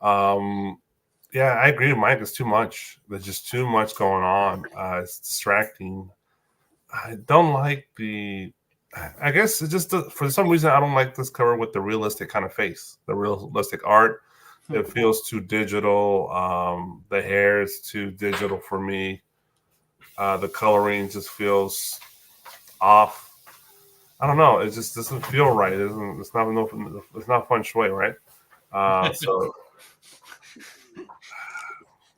Yeah, I agree with Mike. It's too much. There's just too much going on. It's distracting. I don't like the. I guess it's just for some reason I don't like this cover with the realistic kind of face, the realistic art. It feels too digital. The hair is too digital for me. The coloring just feels off. I don't know. It just doesn't feel right. It's not feng shui, right? So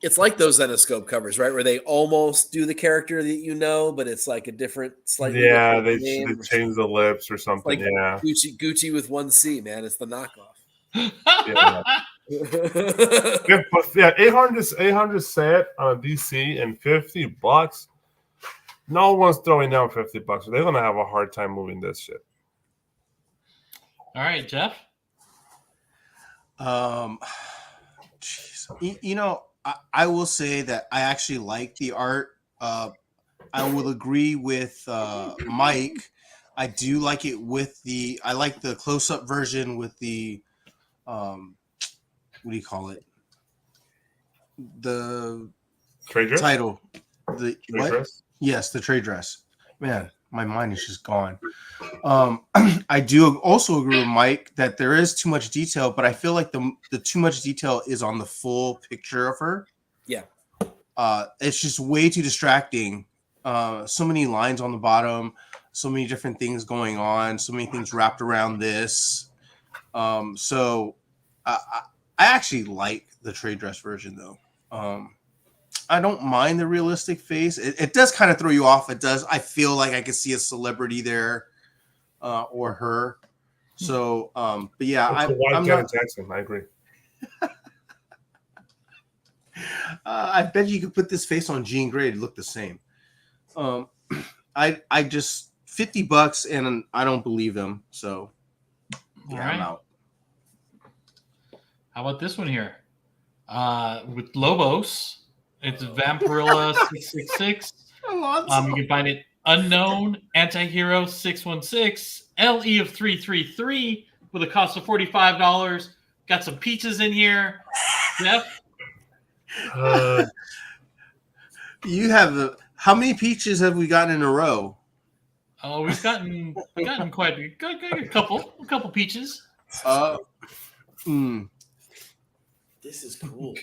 It's like those Zenoscope covers, right? Where they almost do the character that you know, but it's like a different, slightly yeah, different they name. change the lips or something. Like Yeah, Gucci with one C, man. It's the knockoff. yeah. Yeah, but yeah, 800 set on a DC and $50. No one's throwing down $50. They're gonna have a hard time moving this shit. All right, Jeff. Jeez. You know, I will say that I actually like the art. I will agree with Mike. I do like it with I like the close-up version with the what do you call it? The Trade dress? title. The Trade what? dress? Yes, the trade dress. Man, my mind is just gone. I do also agree with Mike that there is too much detail, but I feel like the too much detail is on the full picture of her. Yeah. It's just way too distracting. So many lines on the bottom, so many different things going on, so many things wrapped around this. So I actually like the trade dress version though. I don't mind the realistic face. It does kind of throw you off. It does. I feel like I could see a celebrity there, or her. So, but yeah, I'm Janet not. Jackson. I agree. I bet you could put this face on Jean Grey to look the same. I just $50 and I don't believe them. So yeah, right. I'm out. How about this one here? With Lobos, it's Vampirella 666. You can find it unknown antihero 616 LE of 333 with a cost of $45. Got some peaches in here. Jeff, You have how many peaches have we gotten in a row? oh, we've gotten quite a couple peaches. This is cool.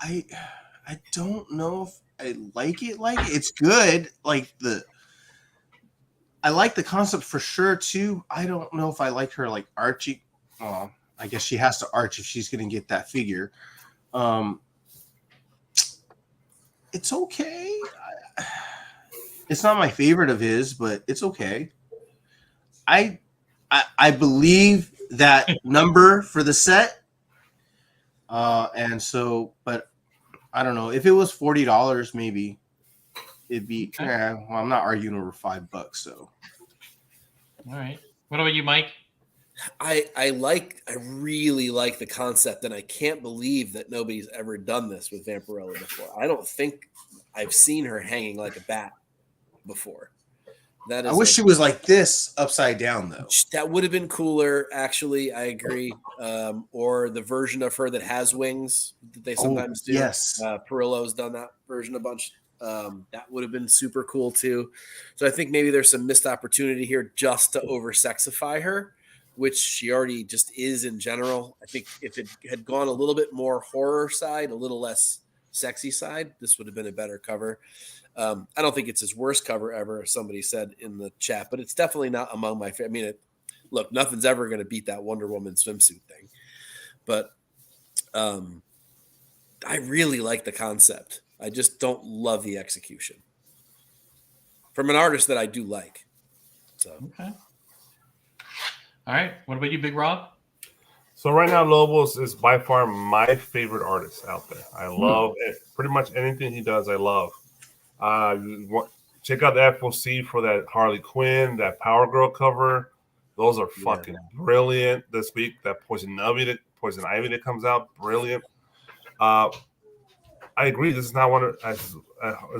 I don't know if I like it. It's good. I like the concept for sure too. I don't know if I like her like arching. Well, I guess she has to arch if she's going to get that figure. It's okay. It's not my favorite of his, but it's okay. I believe that number for the set. And so, but I don't know if it was $40, maybe it'd be. Okay. Yeah, well, I'm not arguing over $5. So, All right. What about you, Mike? I really like the concept, and I can't believe that nobody's ever done this with Vampirella before. I don't think I've seen her hanging like a bat before. That is I wish she was like this upside down though. That would have been cooler, actually. I agree. Or the version of her that has wings that they sometimes do. Yes. Perillo's done that version a bunch. That would have been super cool too. So I think maybe there's some missed opportunity here just to over-sexify her, which she already just is in general. I think if it had gone a little bit more horror side, a little less sexy side, this would have been a better cover. I don't think it's his worst cover ever, as somebody said in the chat, but it's definitely not among my favorite. I mean, look, nothing's ever going to beat that Wonder Woman swimsuit thing, but I really like the concept. I just don't love the execution from an artist that I do like. So okay. All right. What about you, Big Rob? So right now, Lobos is by far my favorite artist out there. I love it. Pretty much anything he does, I love. Check out the FOC for that Harley Quinn, that Power Girl cover. Those are fucking brilliant this week. That Poison Ivy that comes out, brilliant. I agree. This is not one of this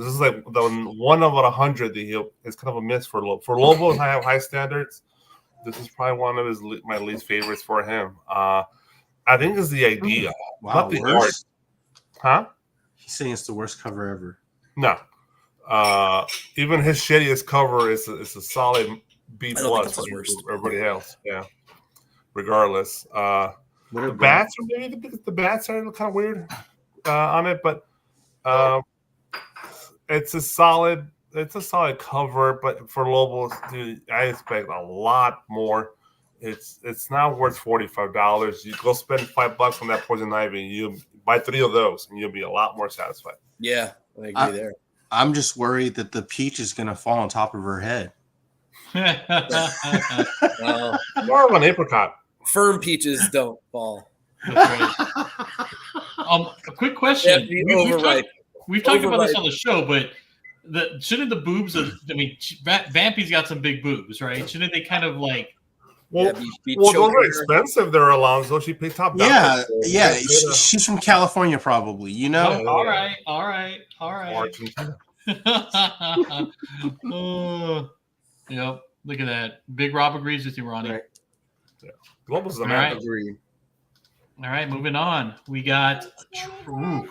is like the one of 100 that it's kind of a miss for Lobo. I have high standards. This is probably one of my least favorites for him. I think it's the idea, not the art. Huh? He's saying it's the worst cover ever. No. Even his shittiest cover is a solid B plus for everybody else. Yeah. Regardless. The bats are maybe the bats are kind of weird on it, but it's a solid cover. But for Lobos, dude, I expect a lot more. It's not worth $45. You go spend $5 on that Poison Ivy, and you buy 3 of those, and you'll be a lot more satisfied. Yeah, I agree there. I'm just worried that the peach is going to fall on top of her head. More of an apricot. Firm peaches don't fall. That's right. A quick question. We've talked about this on the show, but shouldn't the boobs Vampy's got some big boobs, right? Shouldn't they kind of like those are expensive there, Alonzo. She paid top dollar. Yeah. She's from California, probably. You know. All right. Yep. Look at that. Big Rob agrees with you, Ronnie. Right. Yeah. Global is a man. All right, moving on. We got Gabriel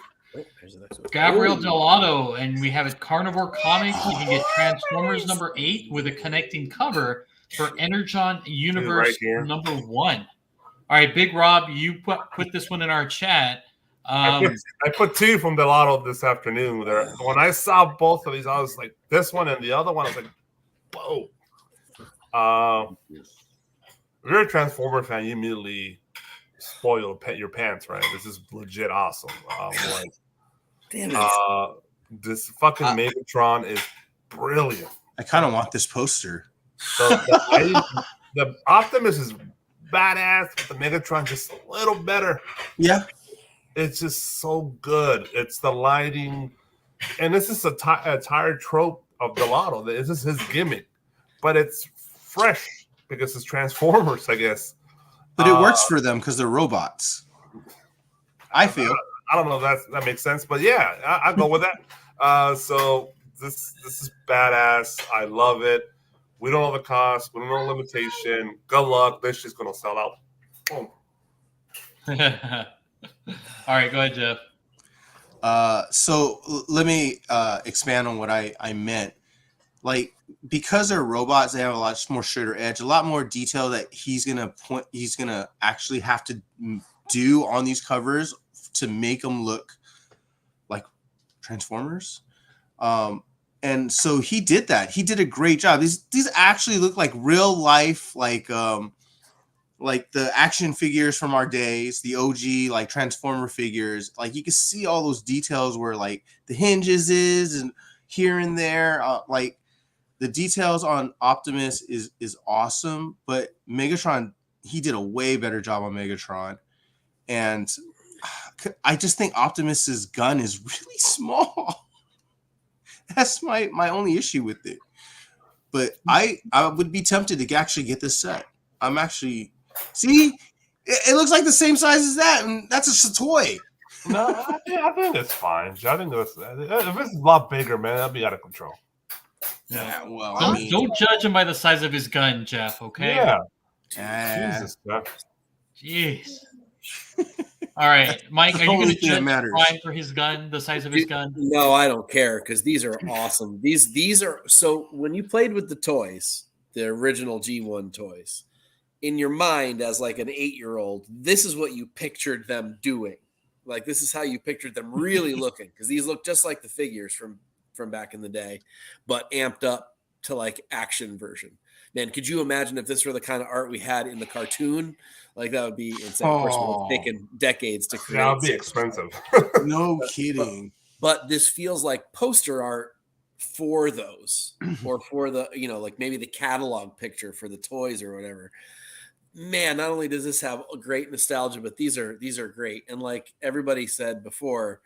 Delato, and we have it Carnivore Comics. You can get Transformers number 8 with a connecting cover for Energon Universe number 1. All right, Big Rob, you put this one in our chat. I put 2 from Delato this afternoon. When I saw both of these, I was like, this one and the other one, I was like, whoa. If you're a Transformer fan, you immediately spoil your pants, right? This is legit awesome. Damn it. This fucking Megatron is brilliant. I kind of want this poster. So the Optimus is badass, but the Megatron just a little better. Yeah. It's just so good. It's the lighting. And this is a tired trope of Delato. This is his gimmick. But it's fresh because it's Transformers, I guess. But it works for them because they're robots. I feel. I don't know if that makes sense, but yeah, I go with that. So this is badass. I love it. We don't know the cost. We don't know the limitation. Good luck. This shit's gonna sell out. Boom. All right, go ahead, Jeff. So let me expand on what I meant. Like, because they're robots, they have a lot more straighter edge, a lot more detail that he's gonna actually have to do on these covers to make them look like Transformers. And so he did that. He did a great job. These actually look like real life, like the action figures from our days, the OG like Transformer figures. Like, you can see all those details where like the hinges is and here and there. Like, the details on Optimus is awesome, but Megatron, he did a way better job on Megatron. And I just think Optimus's gun is really small. That's my only issue with it. But I would be tempted to actually get this set. I'm actually it looks like the same size as that, and that's just a toy. No, I think it's fine. I think if it's a lot bigger, man, that'd be out of control. Yeah, well, don't judge him by the size of his gun, Jeff. Okay. Yeah. Jesus, jeez. All right, Mike, are you going to judge Brian for his gun, the size of his gun? No, I don't care because these are awesome. These are so when you played with the toys, the original G1 toys, in your mind as like an 8-year-old, this is what you pictured them doing. Like, this is how you pictured them really looking, because these look just like the figures from back in the day, but amped up to like action version. Man, could you imagine if this were the kind of art we had in the cartoon? Like, that would be insane. Of course, it would have taken decades to create. That would be expensive. No kidding. But this feels like poster art for those, or for the, like maybe the catalog picture for the toys or whatever. Man, not only does this have a great nostalgia, but these are great. And like everybody said before,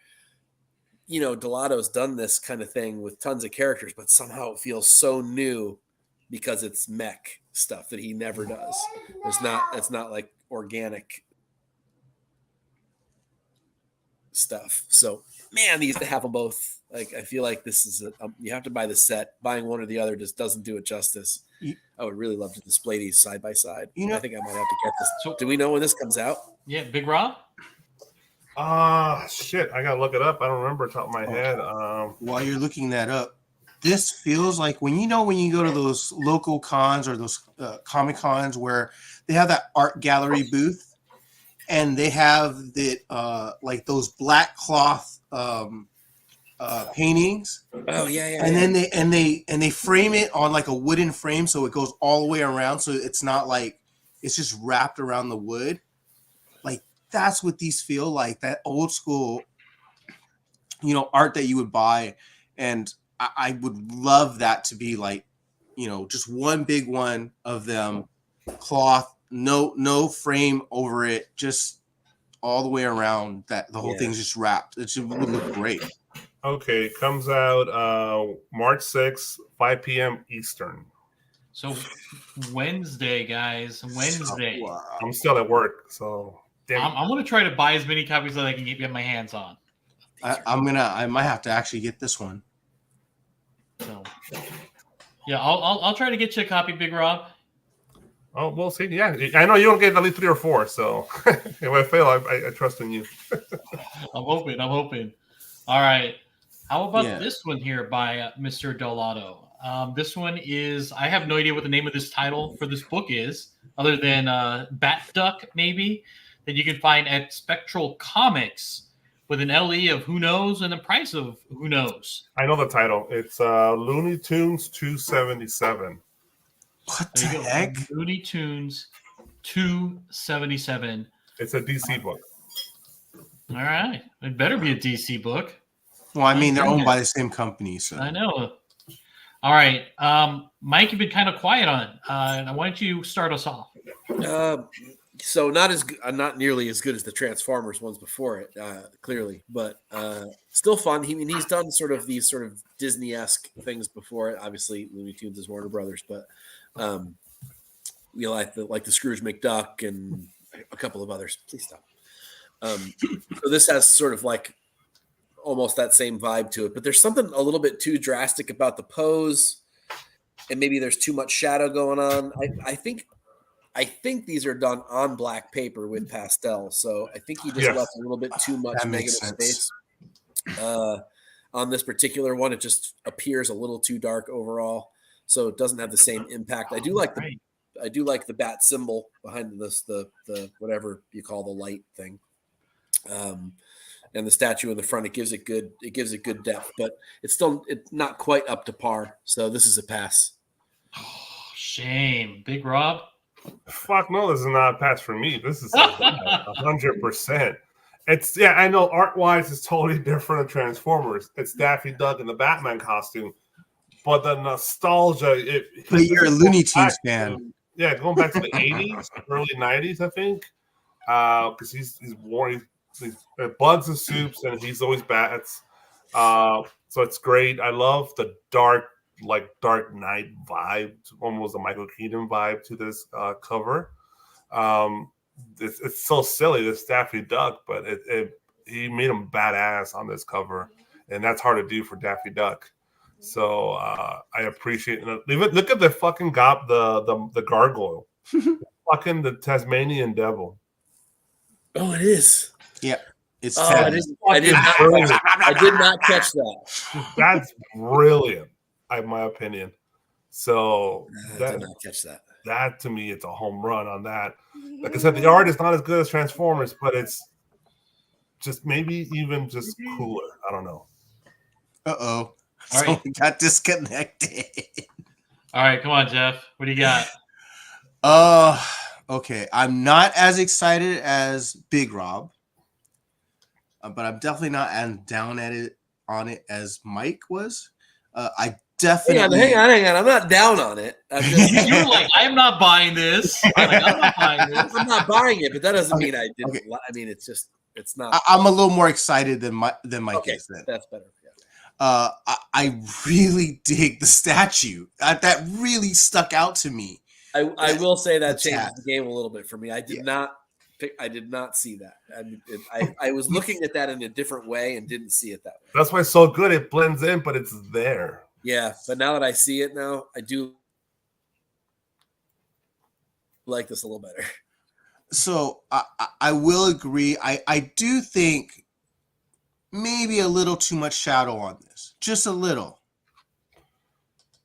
Delato's done this kind of thing with tons of characters, but somehow it feels so new because it's mech stuff that he never does. It's not like organic stuff. So man, these to have them both. Like I feel like this is you have to buy the set. Buying one or the other just doesn't do it justice. I would really love to display these side by side. I think I might have to get this. So, do we know when this comes out? Yeah, Big Rob. Shit, I gotta look it up. I don't remember top of my head. While you're looking that up, this feels like when you go to those local cons or those Comic Cons where they have that art gallery booth and they have the like those black cloth paintings. Oh yeah. And then they frame it on like a wooden frame so it goes all the way around, so it's not like it's just wrapped around the wood. Like that's what these feel like, that old school, art that you would buy. And I would love that to be like, just one big one of them, cloth, no frame over it, just all the way around, that the whole thing's just wrapped. It would look great. Okay, it comes out March 6th, 5 p.m. Eastern. So Wednesday, guys. Wednesday. Wow. I'm still at work, so I'm going to try to buy as many copies that I can get my hands on. I might have to actually get this one. So, yeah, I'll try to get you a copy, Big Rob. Oh, we'll see. Yeah, I know you don't get at least 3 or 4, so if I fail, I trust in you. I'm hoping. All right. How about this one here by Mr. Dolato? This one is, I have no idea what the name of this title for this book is, other than Bat Duck, maybe, that you can find at Spectral Comics with an LE of who knows and the price of who knows. I know the title. It's Looney Tunes 277. What the heck? Looney Tunes 277. It's a DC book. All right. It better be a DC book. Well, I mean, they're owned by the same company, so. I know. All right. Mike, you've been kind of quiet on it. Why don't you start us off? So not nearly as good as the Transformers ones before it, clearly, but still fun. He's done sort of these sort of Disney-esque things before it. Obviously, Looney Tunes is Warner Brothers, but like the Scrooge McDuck and a couple of others. Please stop. So this has sort of like almost that same vibe to it, but there's something a little bit too drastic about the pose, and maybe there's too much shadow going on. I think these are done on black paper with pastel, so I think he just left a little bit too much negative space. On this particular one, it just appears a little too dark overall, so it doesn't have the same impact. I do like the bat symbol behind this, the whatever you call the light thing, and the statue in the front. It gives it good depth, but it's not quite up to par. So this is a pass. Oh, shame, Big Rob. Fuck no, this is not a pass for me. This is 100%. It's I know art wise it's totally different than Transformers. It's Daffy Duck in the Batman costume, but the nostalgia. But you're a Looney Tunes fan. Going back to the 80s, early 90s, I think, because he's worn these bugs and soups, and he's always bats. So it's great. I love the dark Dark Knight vibe, almost a Michael Keaton vibe to this cover. It's so silly, this Daffy Duck, but he made him badass on this cover, and that's hard to do for Daffy Duck. So I appreciate it. Look at the fucking the gargoyle, fucking the Tasmanian devil. Oh, it is. Yeah, it's. I did not catch that. That's brilliant. In my opinion. So I did not catch that. That to me, it's a home run on that. Like I said, the art is not as good as Transformers, but it's just maybe even just cooler. I don't know. Uh-oh. All right. So got disconnected. All right, come on, Jeff. What do you got? Okay. I'm not as excited as Big Rob, but I'm definitely not as down on it as Mike was. I definitely hang on. I'm not down on it. You were like, I'm not buying this. I'm not buying it, but that doesn't mean I didn't. Okay. I mean, it's not. I'm a little more excited than Mike is. Then that's better. I really dig the statue. That really stuck out to me. I will say that the changes tat. the game a little bit for me. I did not see that. I was looking at that in a different way and didn't see it that way. That's why it's so good. It blends in, but it's there. Yeah, but now that I see it now, I do like this a little better. So I will agree. I do think maybe a little too much shadow on this, just a little.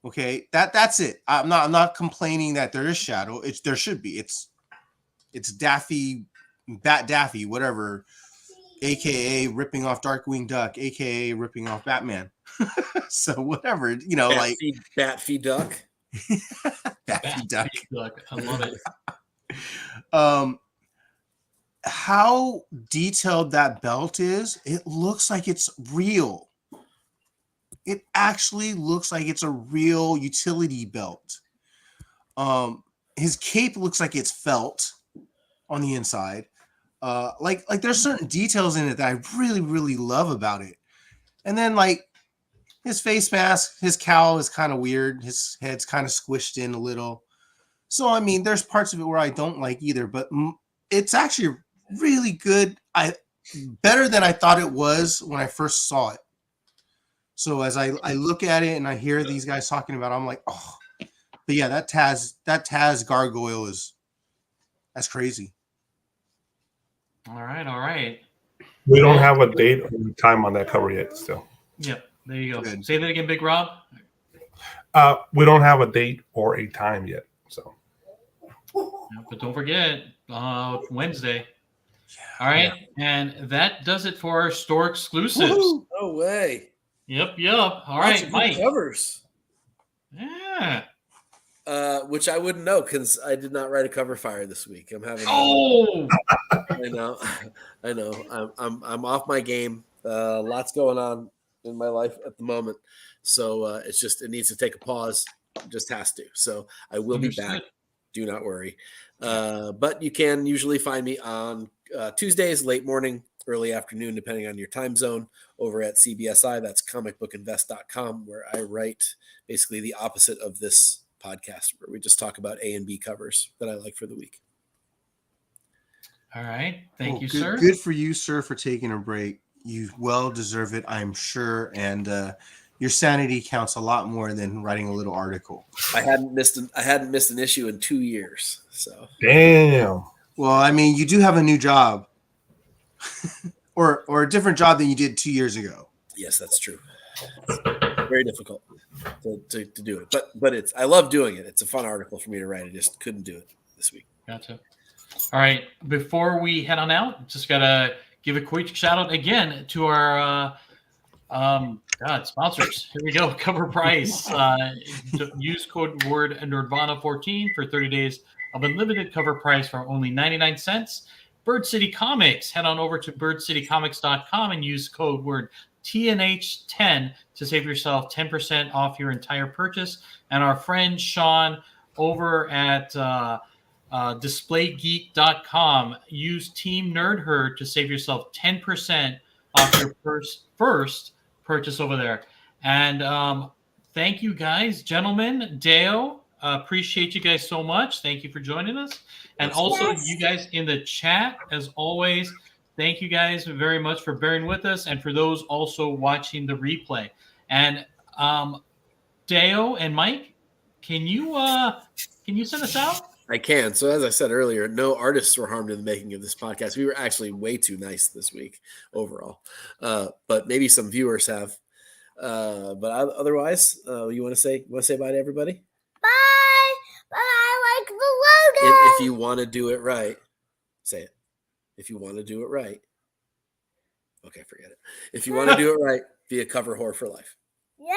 Okay, that's it. I'm not complaining that there is shadow. There should be. It's Daffy, Bat Daffy, whatever, aka ripping off Darkwing Duck, aka ripping off Batman. So whatever, Batfy Duck. Daffy Duck. I love it. How detailed that belt is, it looks like it's real. It actually looks like it's a real utility belt. His cape looks like it's felt on the inside. Like there's certain details in it that I really, really love about it. And then like his face mask, his cowl is kind of weird. His head's kind of squished in a little. So, I mean, there's parts of it where I don't like either, but it's actually really good. Better than I thought it was when I first saw it. So as I look at it and I hear these guys talking about it, I'm like, oh, but yeah, that Taz gargoyle that's crazy. All right. We don't have a date or time on that cover yet. Still. Yep. There you go. Good. Say that again, Big Rob. We don't have a date or a time yet. So. But don't forget, Wednesday. All right. And that does it for our store exclusives. Woo-hoo. No way. Yep. All Lots right, of good Mike. covers. Yeah. Which I wouldn't know because I did not write a cover fire this week. I'm having. Oh. I know. I'm off my game. Lots going on in my life at the moment, so it needs to take a pause. It just has to. So I will be back. Do not worry. But you can usually find me on Tuesdays, late morning, early afternoon, depending on your time zone, over at CBSI. That's comicbookinvest.com, where I write basically the opposite of this podcast, where we just talk about A and B covers that I like for the week. All right. Thank you, good, sir. Good for you, sir, for taking a break. You well deserve it, I'm sure. And your sanity counts a lot more than writing a little article. I hadn't missed an issue in 2 years. So damn. Well, I mean, you do have a new job, or a different job than you did 2 years ago. Yes, that's true. It's very difficult to do it, but I love doing it. It's a fun article for me to write. I just couldn't do it this week. Gotcha. All right. Before we head on out, just gotta give a quick shout out again to our sponsors. Here we go. Cover Price. Use code word Nerdvana14 for 30 days of unlimited cover price for only 99 cents. Bird City Comics. Head on over to birdcitycomics.com and use code word TNH10 to save yourself 10% off your entire purchase. And our friend Sean over at DisplayGeek.com. Use Team Nerd Herd to save yourself 10% off your first purchase over there. And thank you guys, gentlemen. Dale, appreciate you guys so much. Thank you for joining us. And also you guys in the chat, as always, thank you guys very much for bearing with us, and for those also watching the replay. And Dale and Mike, can you send us out? I can. So as I said earlier, no artists were harmed in the making of this podcast. We were actually way too nice this week overall, but maybe some viewers have. But otherwise, you want to say bye to everybody? Bye. But I like the logo. If you want to do it right, say it. If you want to do it right, okay, forget it. If you want to do it right, be a cover whore for life. Yep.